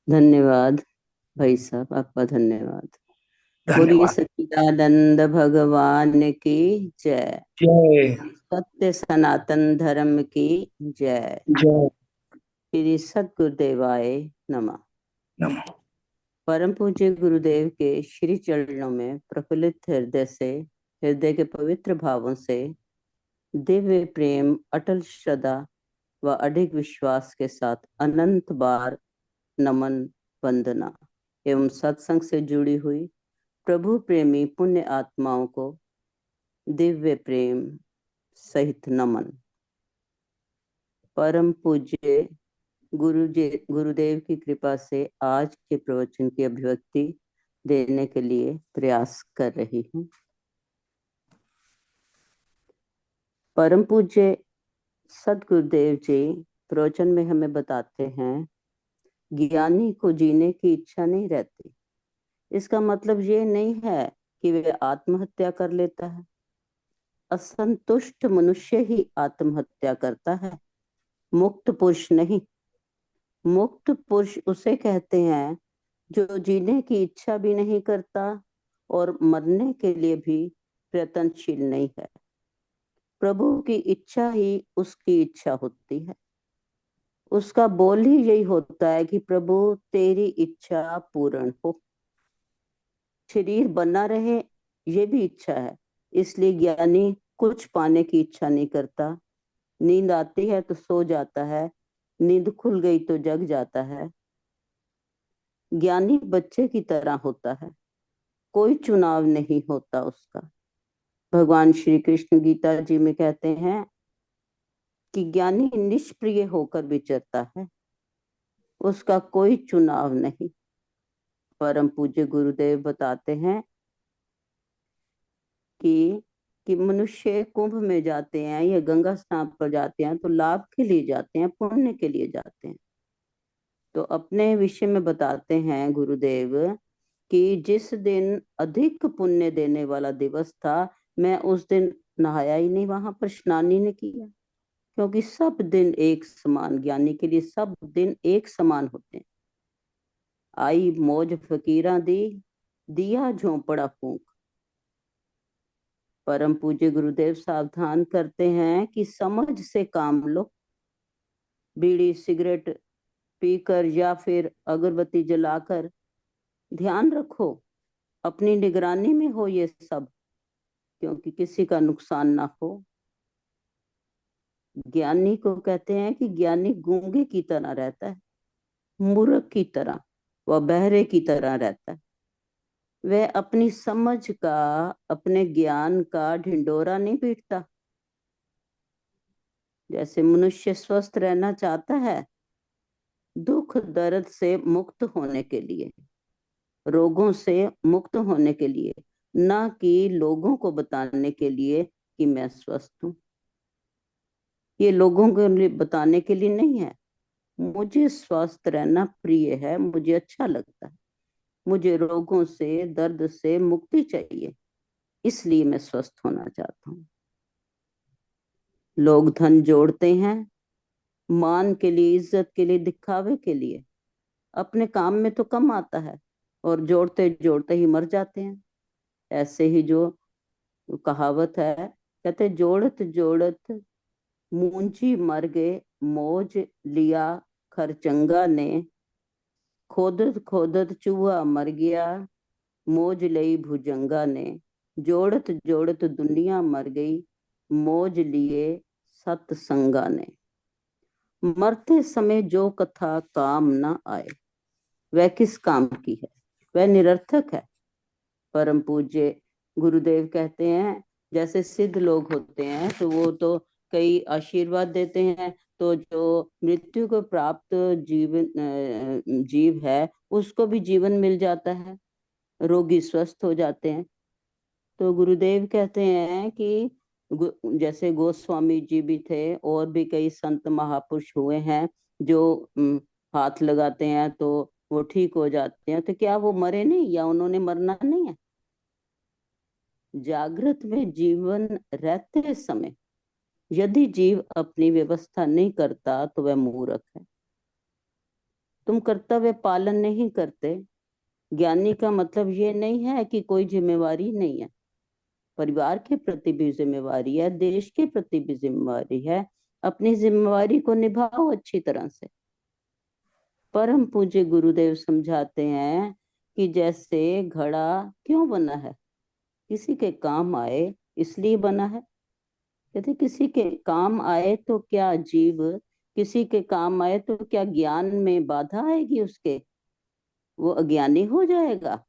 धन्यवाद भाई साहब, आपका धन्यवाद। बोलिए धन्यवाद। सच्चिदानंद भगवान की जय। जय सत्य सनातन धर्म की जय। जय श्री सद्गुरुदेवाय नमः। नमः। परम पूज्य गुरुदेव के श्री चरणों में प्रफुल्लित हृदय से, हृदय के पवित्र भावों से, दिव्य प्रेम, अटल श्रद्धा व अडिग विश्वास के साथ अनंत बार नमन, वंदना एवं सत्संग से जुड़ी हुई प्रभु प्रेमी पुण्य आत्माओं को दिव्य प्रेम सहित नमन। परम पूज्य गुरुदेव की कृपा से आज के प्रवचन की अभिव्यक्ति देने के लिए प्रयास कर रही हूँ। परम पूज्य सद्गुरुदेव जी प्रवचन में हमें बताते हैं, ज्ञानी को जीने की इच्छा नहीं रहती। इसका मतलब ये नहीं है कि वे आत्महत्या कर लेता है। असंतुष्ट मनुष्य ही आत्महत्या करता है, मुक्त पुरुष नहीं। मुक्त पुरुष उसे कहते हैं जो जीने की इच्छा भी नहीं करता और मरने के लिए भी प्रयत्नशील नहीं है। प्रभु की इच्छा ही उसकी इच्छा होती है। उसका बोल ही यही होता है कि प्रभु तेरी इच्छा पूर्ण हो। शरीर बना रहे ये भी इच्छा है, इसलिए ज्ञानी कुछ पाने की इच्छा नहीं करता। नींद आती है तो सो जाता है, नींद खुल गई तो जग जाता है। ज्ञानी बच्चे की तरह होता है, कोई चुनाव नहीं होता उसका। भगवान श्री कृष्ण गीता जी में कहते हैं कि ज्ञानी निष्प्रिय होकर विचरता है, उसका कोई चुनाव नहीं। परम पूज्य गुरुदेव बताते हैं कि मनुष्य कुंभ में जाते हैं या गंगा स्नान पर जाते हैं तो लाभ के लिए जाते हैं, पुण्य के लिए जाते हैं। तो अपने विषय में बताते हैं गुरुदेव कि जिस दिन अधिक पुण्य देने वाला दिवस था, मैं उस दिन नहाया ही नहीं, वहां पर स्नान ही नहीं किया, क्योंकि सब दिन एक समान, ज्ञानी के लिए सब दिन एक समान होते हैं। आई मौज फकीरा दी, दिया झोंपड़ा फूंक। परम पूज्य गुरुदेव सावधान करते हैं कि समझ से काम लो। बीड़ी सिगरेट पीकर या फिर अगरबत्ती जलाकर, ध्यान रखो अपनी निगरानी में हो ये सब, क्योंकि किसी का नुकसान ना हो। ज्ञानी को कहते हैं कि ज्ञानी गूंगे की तरह रहता है, मूर्ख की तरह, वह बहरे की तरह रहता है। वह अपनी समझ का, अपने ज्ञान का ढिंडोरा नहीं पीटता। जैसे मनुष्य स्वस्थ रहना चाहता है, दुख दर्द से मुक्त होने के लिए, रोगों से मुक्त होने के लिए, ना कि लोगों को बताने के लिए कि मैं स्वस्थ हूं। ये लोगों के लिए बताने के लिए नहीं है। मुझे स्वस्थ रहना प्रिय है, मुझे अच्छा लगता है, मुझे रोगों से, दर्द से मुक्ति चाहिए, इसलिए मैं स्वस्थ होना चाहता हूँ। लोग धन जोड़ते हैं मान के लिए, इज्जत के लिए, दिखावे के लिए, अपने काम में तो कम आता है और जोड़ते जोड़ते ही मर जाते हैं। ऐसे ही जो कहावत है, कहते जोड़त जोड़त मूंजी मर गए, मौज लिया खरचंगा ने, खोदत खोदत चूहा मर गया, मौज लई भुजंगा ने। जोड़त जोड़त दुनिया मर गई, मौज लिए सतसंगा ने। मरते समय जो कथा काम न आए, वह किस काम की है, वह निरर्थक है। परम पूज्य गुरुदेव कहते हैं, जैसे सिद्ध लोग होते हैं तो वो तो कई आशीर्वाद देते हैं, तो जो मृत्यु को प्राप्त जीव है उसको भी जीवन मिल जाता है, रोगी स्वस्थ हो जाते हैं। तो गुरुदेव कहते हैं कि जैसे गोस्वामी जी भी थे और भी कई संत महापुरुष हुए हैं जो हाथ लगाते हैं तो वो ठीक हो जाते हैं, तो क्या वो मरे नहीं या उन्होंने मरना नहीं है? जागृत में जीवन रहते समय यदि जीव अपनी व्यवस्था नहीं करता तो वह मूर्ख है। तुम कर्तव्य पालन नहीं करते, ज्ञानी का मतलब ये नहीं है कि कोई जिम्मेवारी नहीं है। परिवार के प्रति भी जिम्मेवारी है, देश के प्रति भी जिम्मेवारी है। अपनी जिम्मेवारी को निभाओ अच्छी तरह से। परम पूज्य गुरुदेव समझाते हैं कि जैसे घड़ा क्यों बना है, किसी के काम आए इसलिए बना है। यदि किसी के काम आए तो क्या जीव, किसी के काम आए तो क्या ज्ञान में बाधा आएगी उसके, वो अज्ञानी हो जाएगा?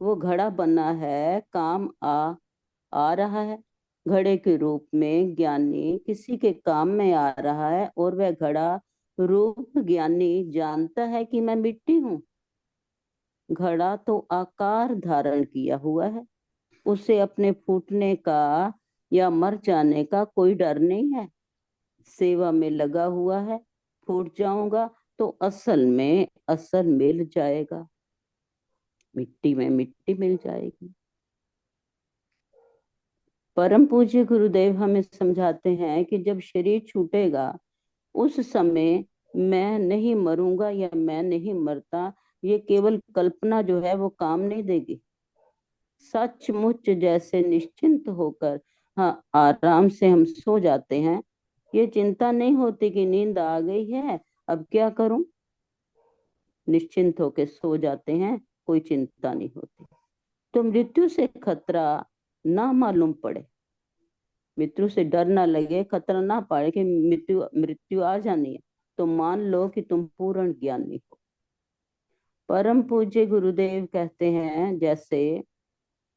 वो घड़ा बना है, काम आ रहा है, घड़े के रूप में ज्ञानी किसी के काम में आ रहा है और वह घड़ा रूप ज्ञानी जानता है कि मैं मिट्टी हूं। घड़ा तो आकार धारण किया हुआ है, उसे अपने फूटने का या मर जाने का कोई डर नहीं है। सेवा में लगा हुआ है, फूट जाऊंगा तो असल में असल मिल जाएगा, मिट्टी में मिट्टी मिल जाएगी। परम पूज्य गुरुदेव हमें समझाते हैं कि जब शरीर छूटेगा उस समय मैं नहीं मरूंगा या मैं नहीं मरता, ये केवल कल्पना जो है वो काम नहीं देगी। सचमुच जैसे निश्चिंत होकर हाँ आराम से हम सो जाते हैं, ये चिंता नहीं होती कि नींद आ गई है अब क्या करूं। निश्चिंत होकर सो जाते हैं, कोई चिंता नहीं होती। तो मृत्यु से खतरा ना मालूम पड़े, मृत्यु से डर ना लगे, खतरा ना पड़े कि मृत्यु मृत्यु आ जानी है, तो मान लो कि तुम पूर्ण ज्ञानी हो। परम पूज्य गुरुदेव कहते हैं, जैसे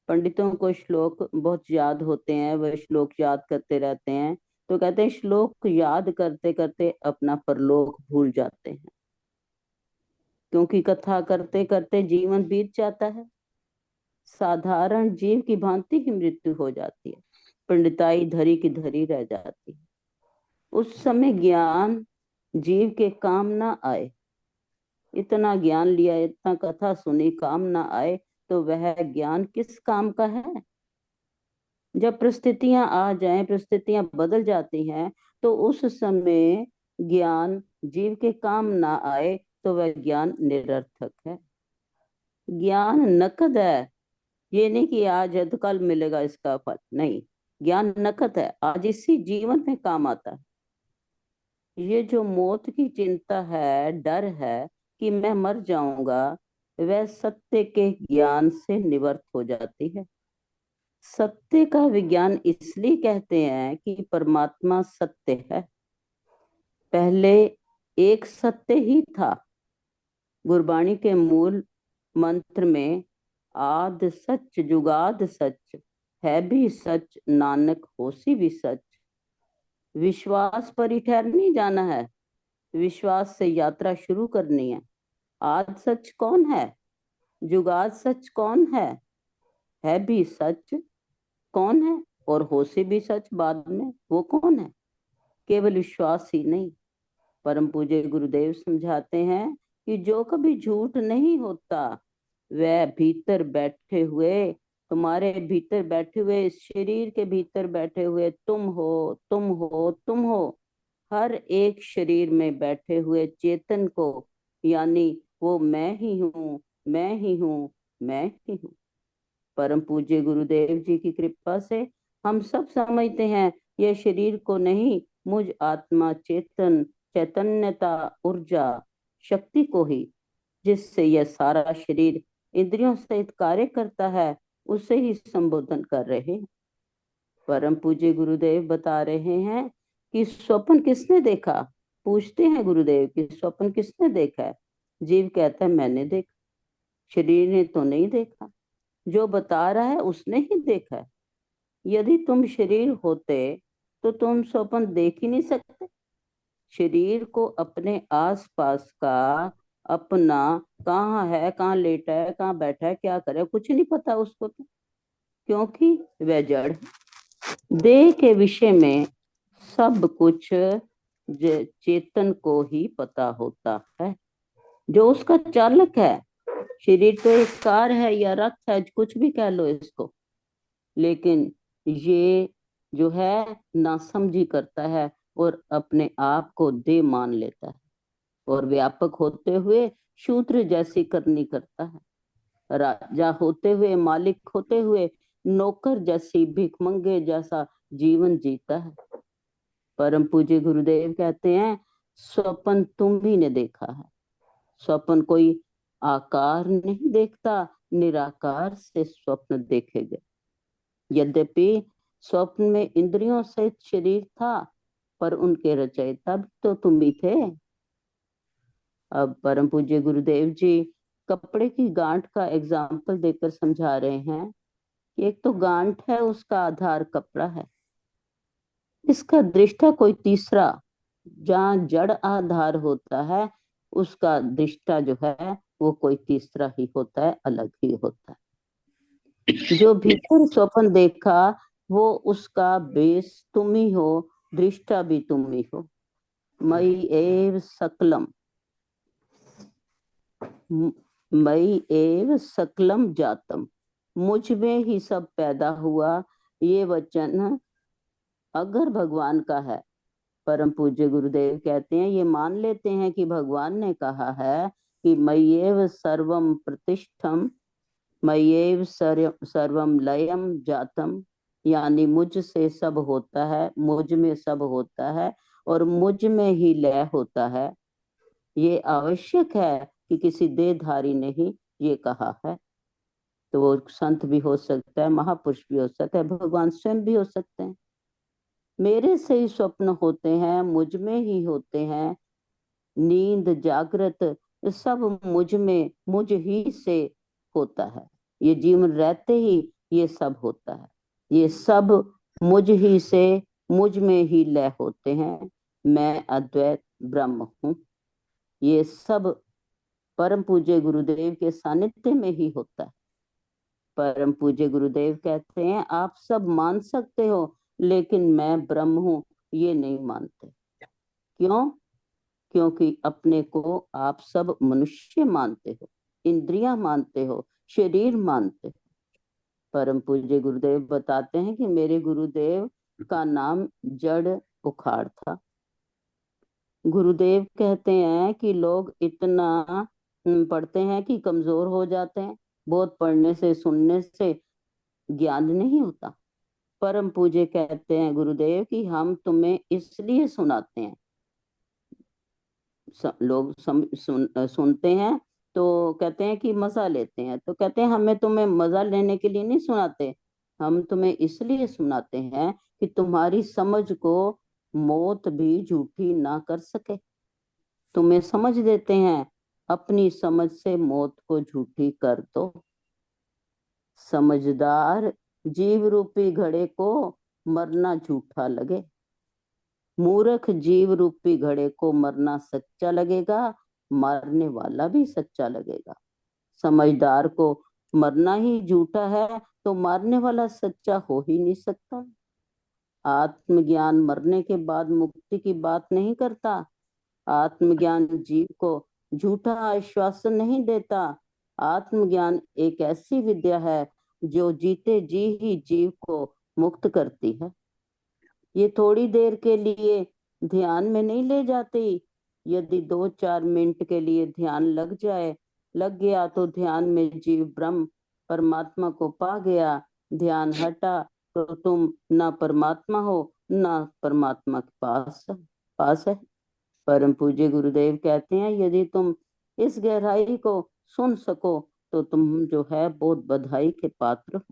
पंडितों को श्लोक बहुत याद होते हैं, वह श्लोक याद करते रहते हैं, तो कहते हैं श्लोक याद करते करते अपना परलोक भूल जाते हैं। क्योंकि कथा करते करते जीवन बीत जाता है। साधारण जीव की भांति की मृत्यु हो जाती है, पंडिताई धरी की धरी रह जाती है। उस समय ज्ञान जीव के काम ना आए। इतना ज्ञान लिया, इतना कथा सुनी, काम ना आए तो वह ज्ञान किस काम का है? जब परिस्थितियां आ जाएं, परिस्थितियां बदल जाती हैं, तो उस समय ज्ञान जीव के काम ना आए तो वह ज्ञान निरर्थक है। ज्ञान नकद है, ये नहीं कि आज है तो कल मिलेगा इसका फल, नहीं। ज्ञान नकद है, आज इसी जीवन में काम आता है। ये जो मौत की चिंता है, डर है कि मैं मर जाऊंगा, वह सत्य के ज्ञान से निवृत्त हो जाती है। सत्य का विज्ञान इसलिए कहते हैं कि परमात्मा सत्य है। पहले एक सत्य ही था। गुरबाणी के मूल मंत्र में आद सच जुगाद सच, है भी सच नानक होसी भी सच। विश्वास पर ही ठहर नहीं जाना है, विश्वास से यात्रा शुरू करनी है। आद सच कौन है? जुगाद सच कौन है भी सच कौन है? और होसी भी सच बाद में, वो कौन है? केवल विश्वास ही नहीं। परम पूज्य गुरुदेव समझाते हैं कि जो कभी झूठ नहीं होता, वह भीतर बैठे हुए, तुम्हारे भीतर बैठे हुए, इस शरीर के भीतर बैठे हुए तुम हो, तुम हो, तुम हो। हर एक शरीर में बैठे हुए चेतन को, यानी वो मैं ही हूँ, मैं ही हूँ, मैं ही हूँ। परम पूज्य गुरुदेव जी की कृपा से हम सब समझते हैं यह शरीर को नहीं, मुझ आत्मा चेतन चैतन्यता ऊर्जा शक्ति को ही, जिससे यह सारा शरीर इंद्रियों सहित कार्य करता है, उसे ही संबोधन कर रहे हैं। परम पूज्य गुरुदेव बता रहे हैं कि स्वप्न किसने देखा? पूछते हैं गुरुदेव कि स्वप्न किसने देखा है? जीव कहता है मैंने देखा, शरीर ने तो नहीं देखा। जो बता रहा है उसने ही देखा है। यदि तुम शरीर होते तो तुम स्वप्न देख ही नहीं सकते। शरीर को अपने आसपास का, अपना कहाँ है, कहाँ लेटा है, कहाँ बैठा है, क्या करे, कुछ नहीं पता उसको तो, क्योंकि वह जड़ है। देह के विषय में सब कुछ चेतन को ही पता होता है, जो उसका चालक है। शरीर तो एक कार है या रथ है, कुछ भी कह लो इसको, लेकिन ये जो है नासमझी करता है और अपने आप को देह मान लेता है, और व्यापक होते हुए शूद्र जैसी करनी करता है। राजा होते हुए, मालिक होते हुए नौकर जैसी, भिखमंगे जैसा जीवन जीता है। परम पूज्य गुरुदेव कहते हैं स्वप्न तुम भी ने देखा है। स्वप्न कोई आकार नहीं देखता, निराकार से स्वप्न देखे गए। यद्यपि स्वप्न में इंद्रियों सहित शरीर था, पर उनके रचयिता भी तो तुम ही थे। अब परम पूज्य गुरुदेव जी कपड़े की गांठ का एग्जाम्पल देकर समझा रहे हैं कि एक तो गांठ है, उसका आधार कपड़ा है, इसका दृष्टा कोई तीसरा, जहाँ जड़ आधार होता है उसका दृष्टा जो है वो कोई तीसरा ही होता है, अलग ही होता है। जो भीतर स्वप्न देखा वो उसका बेस तुम ही हो, दृष्टा भी तुम ही हो। मई एव सकलम, मई एव सकलम जातम, मुझ में ही सब पैदा हुआ। ये वचन अगर भगवान का है, परम पूज्य गुरुदेव कहते हैं ये मान लेते हैं कि भगवान ने कहा है कि मय्येव सर्वम प्रतिष्ठम, मय्येव सर्वम लयम जातम, यानी मुझ से सब होता है, मुझ में सब होता है और मुझ में ही लय होता है। ये आवश्यक है कि किसी देहधारी ने ही ये कहा है। तो वो संत भी हो सकता है, महापुरुष भी हो सकता है, भगवान स्वयं भी हो सकते हैं। मेरे से ही स्वप्न होते हैं, मुझ में ही होते हैं। नींद जागृत सब मुझ में, मुझ ही से होता है। ये जीवन रहते ही ये सब होता है। ये सब मुझ ही से, मुझ में ही लय होते हैं। मैं अद्वैत ब्रह्म हूँ। ये सब परम पूज्य गुरुदेव के सानिध्य में ही होता है। परम पूज्य गुरुदेव कहते हैं आप सब मान सकते हो लेकिन मैं ब्रह्म हूं ये नहीं मानते। क्यों? क्योंकि अपने को आप सब मनुष्य मानते हो, इंद्रियां मानते हो, शरीर मानते हो। परम पूज्य गुरुदेव बताते हैं कि मेरे गुरुदेव का नाम जड़ उखाड़ था। गुरुदेव कहते हैं कि लोग इतना पढ़ते हैं कि कमजोर हो जाते हैं। बहुत पढ़ने से सुनने से ज्ञान नहीं होता। परम पूज्य कहते हैं गुरुदेव कि हम तुम्हें इसलिए सुनाते हैं। लोग सुनते हैं तो कहते हैं कि मजा लेते हैं, तो कहते हैं हमें तुम्हें मजा लेने के लिए नहीं सुनाते, हम तुम्हें इसलिए सुनाते हैं कि तुम्हारी समझ को मौत भी झूठी ना कर सके। तुम्हें समझ देते हैं, अपनी समझ से मौत को झूठी कर दो। समझदार जीव रूपी घड़े को मरना झूठा लगे, मूर्ख जीव रूपी घड़े को मरना सच्चा लगेगा, मारने वाला भी सच्चा लगेगा। समझदार को मरना ही झूठा है तो मारने वाला सच्चा हो ही नहीं सकता। आत्मज्ञान मरने के बाद मुक्ति की बात नहीं करता। आत्मज्ञान जीव को झूठा आश्वासन नहीं देता। आत्मज्ञान एक ऐसी विद्या है जो जीते जी ही जीव को मुक्त करती है। ये थोड़ी देर के लिए ध्यान में नहीं ले जाती। यदि 2-4 मिनट के लिए ध्यान लग गया तो ध्यान में जीव ब्रह्म परमात्मा को पा गया। ध्यान हटा तो तुम ना परमात्मा हो ना परमात्मा के पास है। परम पूज्य गुरुदेव कहते हैं यदि तुम इस गहराई को सुन सको तो तुम जो है बहुत बधाई के पात्र हो।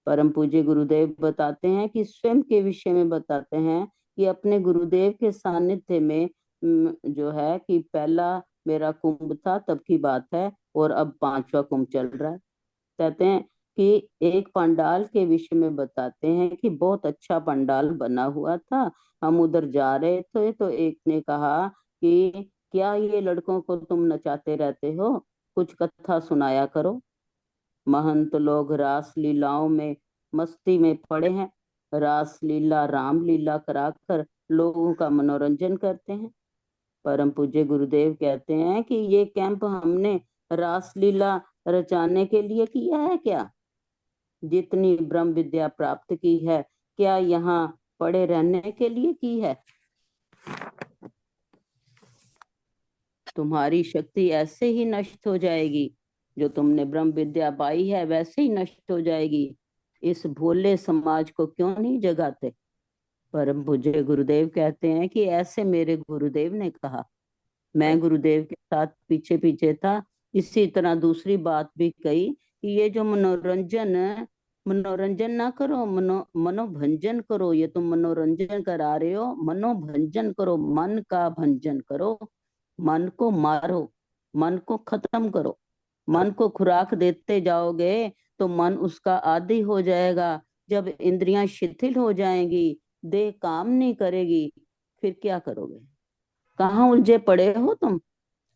परम पूज्य गुरुदेव बताते हैं कि स्वयं के विषय में बताते हैं कि अपने गुरुदेव के सानिध्य में जो है कि पहला मेरा कुंभ था तब की बात है और अब 5वां कुंभ चल रहा है। कहते हैं कि एक पंडाल के विषय में बताते हैं कि बहुत अच्छा पंडाल बना हुआ था। हम उधर जा रहे थे तो एक ने कहा कि क्या ये लड़कों को तुम नचाते रहते हो, कुछ कथा सुनाया करो। महंत लोग रास लीलाओं में मस्ती में पड़े हैं। रास लीला राम लीला कराकर लोगों का मनोरंजन करते हैं। परम पूज्य गुरुदेव कहते हैं कि ये कैंप हमने रास लीला रचाने के लिए किया है क्या? जितनी ब्रह्म विद्या प्राप्त की है क्या यहाँ पड़े रहने के लिए की है? तुम्हारी शक्ति ऐसे ही नष्ट हो जाएगी, जो तुमने ब्रह्म विद्या पाई है वैसे ही नष्ट हो जाएगी। इस भोले समाज को क्यों नहीं जगाते? परम पूज्य गुरुदेव कहते हैं कि ऐसे मेरे गुरुदेव ने कहा। मैं गुरुदेव के साथ पीछे पीछे था। इसी तरह दूसरी बात भी कही कि ये जो मनोरंजन ना करो, मनोभंजन करो। ये तुम मनोरंजन करा रहे हो, मनोभंजन करो, मन का भंजन करो। मन को मारो, मन को खत्म करो। मन को खुराक देते जाओगे तो मन उसका आदी हो जाएगा। जब इंद्रियां शिथिल हो जाएंगी, देह काम नहीं करेगी, फिर क्या करोगे? कहाँ उलझे पड़े हो तुम?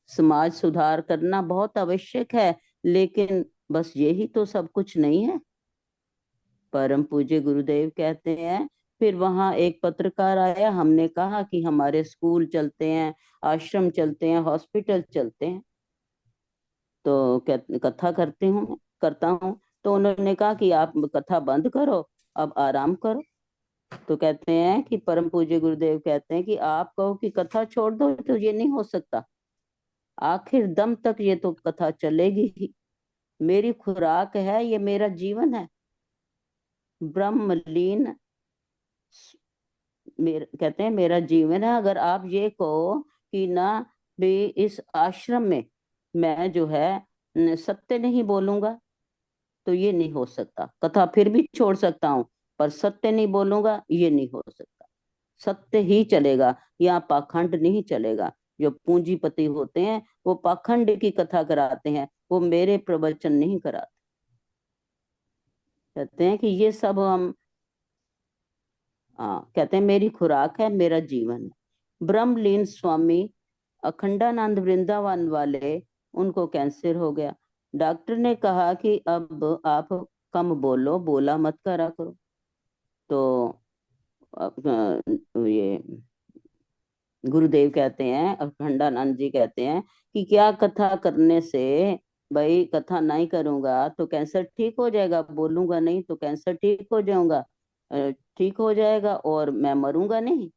समाज सुधार करना बहुत आवश्यक है, लेकिन बस यही तो सब कुछ नहीं है। परम पूज्य गुरुदेव कहते हैं फिर वहां एक पत्रकार आया। हमने कहा कि हमारे स्कूल चलते हैं, आश्रम चलते हैं, हॉस्पिटल चलते हैं, तो कथा करता हूँ। तो उन्होंने कहा कि आप कथा बंद करो, अब आराम करो। तो कहते हैं कि परम पूज्य गुरुदेव कहते हैं कि आप कहो कि कथा छोड़ दो तो ये नहीं हो सकता। आखिर दम तक ये तो कथा चलेगी ही। मेरी खुराक है, ये मेरा जीवन है। ब्रह्मलीन कहते हैं मेरा जीवन है। अगर आप ये कहो कि ना भी इस आश्रम में मैं जो है सत्य नहीं बोलूंगा तो ये नहीं हो सकता। कथा फिर भी छोड़ सकता हूँ पर सत्य नहीं बोलूंगा ये नहीं हो सकता। सत्य ही चलेगा, यहाँ पाखंड नहीं चलेगा। जो पूंजीपति होते हैं वो पाखंड की कथा कराते हैं, वो मेरे प्रवचन नहीं कराते। कहते हैं कि ये सब हम कहते हैं मेरी खुराक है, मेरा जीवन है। ब्रह्मलीन स्वामी अखंडानंद वृंदावन वाले उनको कैंसर हो गया। डॉक्टर ने कहा कि अब आप कम बोलो, बोला मत करा करो। तो ये गुरुदेव कहते हैं, अखंडानंद जी कहते हैं कि क्या कथा करने से, भाई कथा नहीं करूंगा तो कैंसर ठीक हो जाएगा, बोलूंगा नहीं तो कैंसर ठीक हो जाऊंगा, ठीक हो जाएगा और मैं मरूंगा नहीं।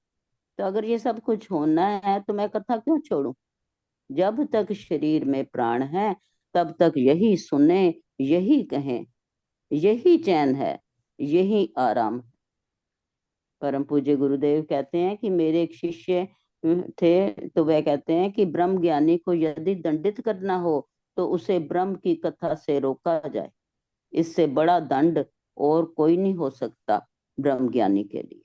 तो अगर ये सब कुछ होना है तो मैं कथा क्यों छोड़ूं? जब तक शरीर में प्राण है तब तक यही सुने, यही कहें, यही चैन है, यही आराम है। परम पूज्य गुरुदेव कहते हैं कि मेरे एक शिष्य थे, तो वह कहते हैं कि ब्रह्म ज्ञानी को यदि दंडित करना हो तो उसे ब्रह्म की कथा से रोका जाए। इससे बड़ा दंड और कोई नहीं हो सकता ब्रह्म ज्ञानी के लिए।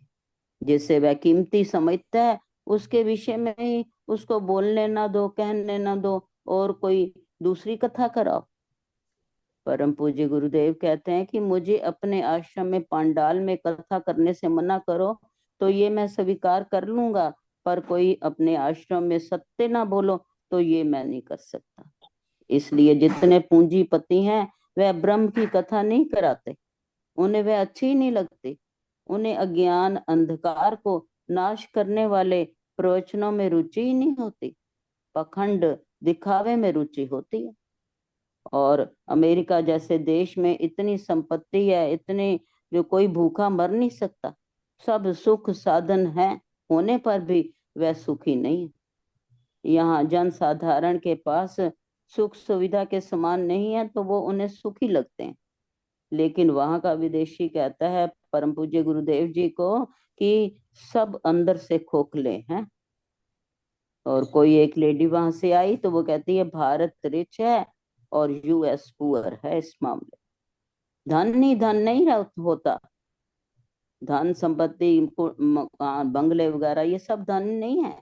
जिसे वह कीमती समझता है उसके विषय में ही उसको बोलने ना दो, कहने ना दो, और कोई दूसरी कथा कराओ। परम पूज्य गुरुदेव कहते हैं कि मुझे अपने आश्रम में पांडाल में कथा करने से मना करो तो ये मैं स्वीकार कर लूंगा, पर कोई अपने आश्रम में सत्य ना बोलो तो ये मैं नहीं कर सकता। इसलिए जितने पूंजीपति हैं वह ब्रह्म की कथा नहीं कराते, उन्हें वह अच्छी ही नहीं लगती। उन्हें अज्ञान अंधकार को नाश करने वाले प्रवचनों में रुचि ही नहीं होती, पखंड दिखावे में रुचि होती है। और अमेरिका जैसे देश में इतनी संपत्ति है, इतनी, जो कोई भूखा मर नहीं सकता, सब सुख साधन है, होने पर भी वह सुखी नहीं है। यहाँ जन साधारण के पास सुख सुविधा के समान नहीं है तो वो उन्हें सुखी लगते हैं। लेकिन वहां का विदेशी कहता है परम पूज्य गुरुदेव जी को कि सब अंदर से खोखले हैं। और कोई एक लेडी वहां से आई तो वो कहती है भारत रिच है और यूएस पुअर है। इस मामले धन ही धन नहीं होता, धन संपत्ति बंगले वगैरह ये सब धन नहीं है,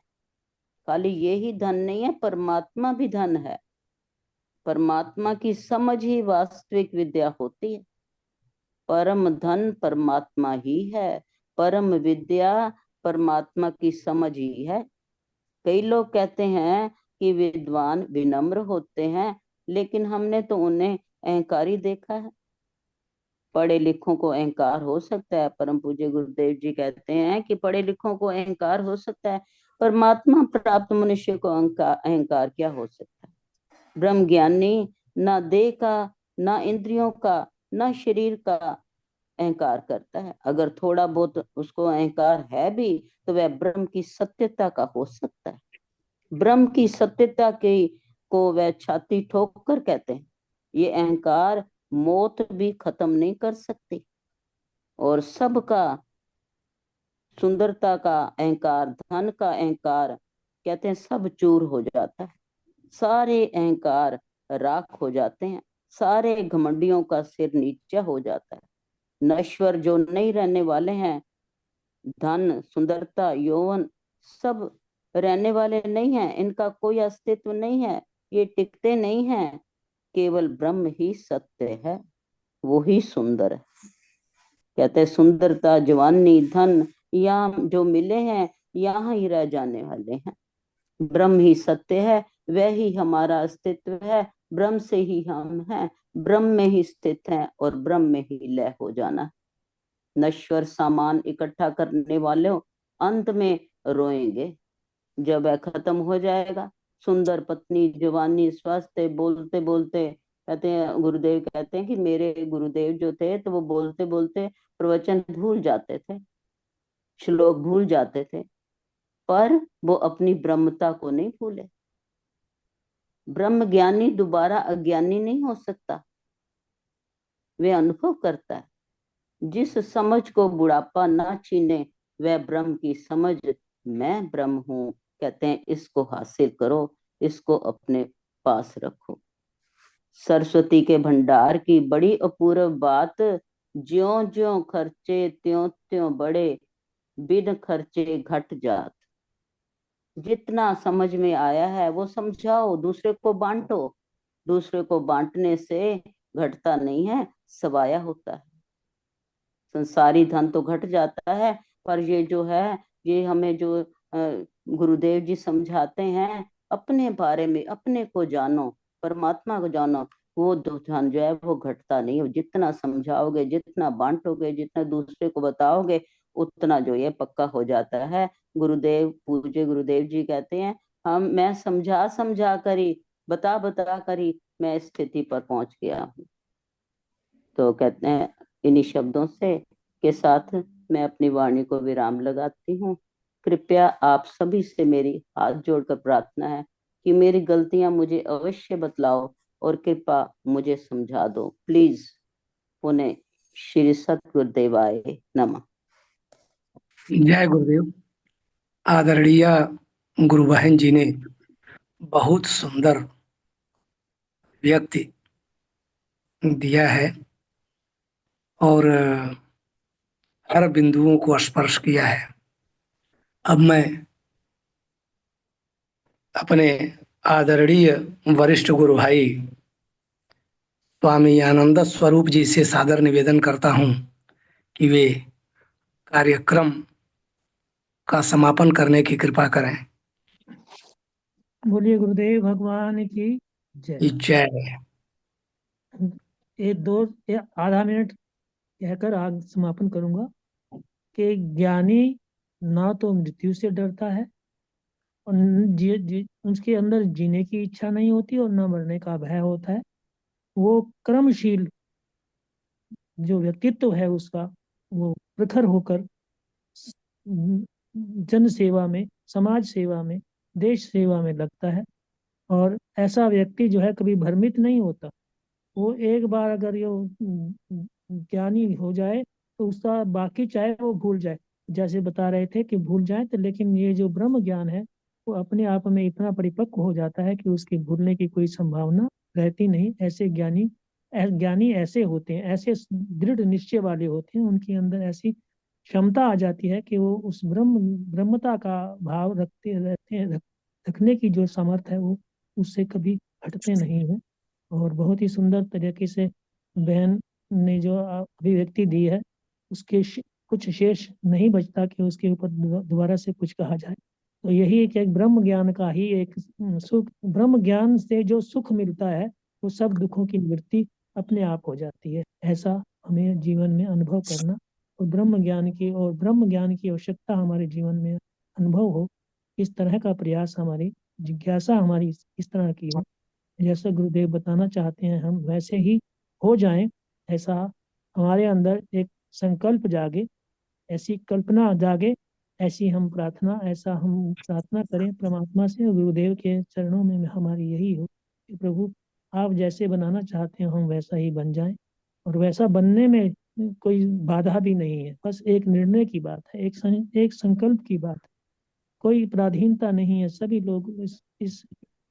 खाली ये ही धन नहीं है, परमात्मा भी धन है। परमात्मा की समझ ही वास्तविक विद्या होती है। परम धन परमात्मा ही है, परम विद्या परमात्मा की समझ ही है। कई लोग कहते हैं कि विद्वान विनम्र होते हैं, लेकिन हमने तो उन्हें अहंकारी देखा है। पढ़े लिखों को अहंकार हो सकता है, परम पूज्य गुरुदेव जी कहते हैं कि पढ़े लिखों को अहंकार हो सकता है, परमात्मा प्राप्त मनुष्य को अहंकार क्या हो सकता है? ब्रह्म ज्ञानी ना देह का, ना इंद्रियों का, ना शरीर का अहंकार करता है। अगर थोड़ा बहुत उसको अहंकार है भी तो वह ब्रह्म की सत्यता का हो सकता है। ब्रह्म की सत्यता की को वह छाती ठोक कर कहते हैं। ये अहंकार मौत भी खत्म नहीं कर सकती। और सबका सुंदरता का अहंकार, धन का अहंकार, कहते हैं सब चूर हो जाता है, सारे अहंकार राख हो जाते हैं, सारे घमंडियों का सिर नीचा हो जाता है। नश्वर जो नहीं रहने वाले हैं, धन सुंदरता यौवन सब रहने वाले नहीं हैं, इनका कोई अस्तित्व नहीं है, ये टिकते नहीं हैं। केवल ब्रह्म ही सत्य है, वो ही सुंदर है। कहते हैं सुंदरता, जवानी, धन यहाँ जो मिले हैं यहाँ ही रह जाने वाले हैं। ब्रह्म ही सत्य है, वह ही हमारा अस्तित्व है, ब्रह्म से ही हम हैं, ब्रह्म में ही स्थित हैं और ब्रह्म में ही लय हो जाना है। नश्वर सामान इकट्ठा करने वाले अंत में रोएंगे जब वह खत्म हो जाएगा। सुंदर पत्नी, जवानी, स्वास्थ्य, बोलते बोलते, कहते हैं गुरुदेव कहते हैं कि मेरे गुरुदेव जो थे तो वो बोलते बोलते प्रवचन भूल जाते थे, श्लोक भूल जाते थे, पर वो अपनी ब्रह्मता को नहीं भूले। ब्रह्म ज्ञानी दोबारा अज्ञानी नहीं हो सकता, वे अनुभव करता है। जिस समझ को बुढ़ापा ना छीने वह ब्रह्म की समझ, मैं ब्रह्म हूं, कहते हैं इसको हासिल करो, इसको अपने पास रखो। सरस्वती के भंडार की बड़ी अपूर्व बात, ज्यों ज्यों खर्चे त्यों त्यों बढ़े, बिन खर्चे घट जात। जितना समझ में आया है वो समझाओ, दूसरे को बांटो। दूसरे को बांटने से घटता नहीं है, सवाया होता है। संसारी धन तो घट जाता है, पर ये जो है, ये हमें जो गुरुदेव जी समझाते हैं, अपने बारे में अपने को जानो, परमात्मा को जानो, वो ध्यान जो है वो घटता नहीं है। जितना समझाओगे, जितना बांटोगे, जितना दूसरे को बताओगे, उतना जो ये पक्का हो जाता है। गुरुदेव, पूज्य गुरुदेव जी कहते हैं, मैं समझा समझा कर ही, बता बता कर ही मैं इस स्थिति पर पहुंच गया हूँ। तो कहते हैं इन्हीं शब्दों से के साथ मैं अपनी वाणी को विराम लगाती हूँ। कृपया आप सभी से मेरी हाथ जोड़कर प्रार्थना है कि मेरी गलतियां मुझे अवश्य बतलाओ और कृपा मुझे समझा दो, प्लीज। पुनः श्री सतगुरुदेवाय नमः। जय गुरुदेव। आदरणीय गुरु बहन जी ने बहुत सुंदर व्यक्ति दिया है और हर बिंदुओं को स्पर्श किया है। अब मैं अपने आदरणीय वरिष्ठ गुरु भाई स्वामी आनंद स्वरूप जी से सादर निवेदन करता हूं कि वे कार्यक्रम का समापन करने की कृपा करें। बोलिए गुरुदेव भगवान की जय। जय। आधा मिनट कहकर आग समापन करूंगा कि ज्ञानी ना तो मृत्यु से डरता है और उसके अंदर जीने की इच्छा नहीं होती और न मरने का भय होता है। वो कर्मशील जो व्यक्तित्व है उसका, वो प्रखर होकर जन सेवा में, समाज सेवा में, देश सेवा में लगता है। और ऐसा व्यक्ति जो है कभी भ्रमित नहीं होता। वो एक बार अगर ये ज्ञानी हो जाए तो उसका बाकी चाहे वो भूल जाए, जैसे बता रहे थे कि भूल जाए तो, लेकिन ये जो ब्रह्म ज्ञान है वो अपने आप में इतना परिपक्व हो जाता है कि उसके भूलने की कोई संभावना रहती नहीं। ऐसे ज्ञानी ऐसे होते हैं, ऐसे दृढ़ निश्चय वाले होते हैं, उनके अंदर ऐसी क्षमता आ जाती है कि वो उस ब्रह्मता का भाव रखने की जो सामर्थ्य है वो उससे कभी हटते नहीं है। और बहुत ही सुंदर तरीके से बहन ने जो अभिव्यक्ति दी है, उसके कुछ शेष नहीं बचता कि उसके ऊपर दोबारा से कुछ कहा जाए। तो यही एक ब्रह्म ज्ञान का ही एक सुख, ब्रह्म ज्ञान से जो सुख मिलता है वो सब दुखों की निवृत्ति अपने आप हो जाती है। ऐसा हमें जीवन में अनुभव करना और ब्रह्म ज्ञान की आवश्यकता हमारे जीवन में अनुभव हो, इस तरह का प्रयास, हमारी जिज्ञासा हमारी इस तरह की हो, जैसा गुरुदेव बताना चाहते हैं हम वैसे ही हो जाएं। ऐसा हमारे अंदर एक संकल्प जागे, ऐसी कल्पना जागे, ऐसा हम प्रार्थना करें परमात्मा से। गुरुदेव के चरणों में हमारी यही हो कि प्रभु आप जैसे बनाना चाहते हैं हम वैसा ही बन जाएं। और वैसा बनने में कोई बाधा भी नहीं है, बस एक निर्णय की बात है, एक संकल्प की बात है, कोई पराधीनता नहीं है। सभी लोग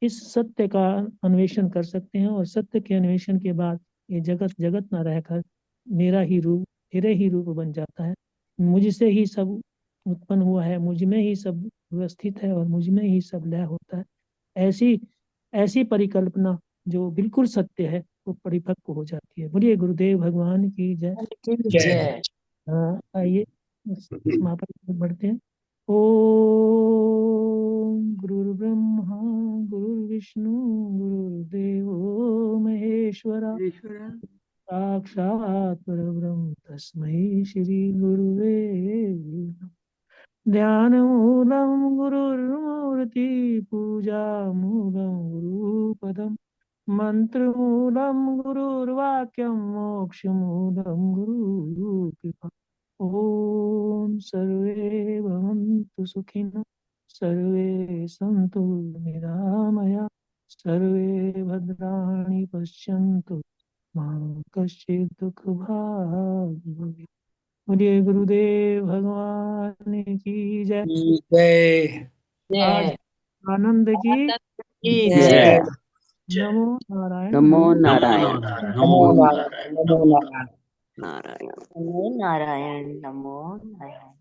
इस सत्य का अन्वेषण कर सकते हैं और सत्य के अन्वेषण के बाद ये जगत ना रहकर तेरे ही रूप बन जाता है। मुझसे ही सब उत्पन्न हुआ है, मुझ में ही सब व्यवस्थित है और मुझ में ही सब लय होता है। ऐसी परिकल्पना जो बिल्कुल सत्य है वो परिपक्व हो जाती है। बोलिए गुरुदेव भगवान की जय। जय। आइए समापन बढ़ते हैं। ओम गुरुर्ब्रह्मा गुरुर्विष्णु गुरुर्देवो महेश्वरा साक्षात् परब्रह्म तस्मै श्री गुरुवे नमः। ध्यानमूलं गुरुर्मूर्ति पूजामूलं गुरुपदम् मंत्रमूलं गुरुर्वाक्यं मोक्षमूलं गुरुकृपा। ओम सर्वे भवन्तु सुखिनः, सर्वे सन्तु निरामया, सर्वे भद्राणि पश्यन्तु मा कश्चित् दुःखभाग् भवेत्। बोलिए गुरुदेव भगवान की जय। जय। आज आनंद की जय। नमो नारायण। नमो नमो नारायण। नारायण, नमो नमो नारायण, नमो नारायण। नारायण। नमो नारायण, नमो नारायण।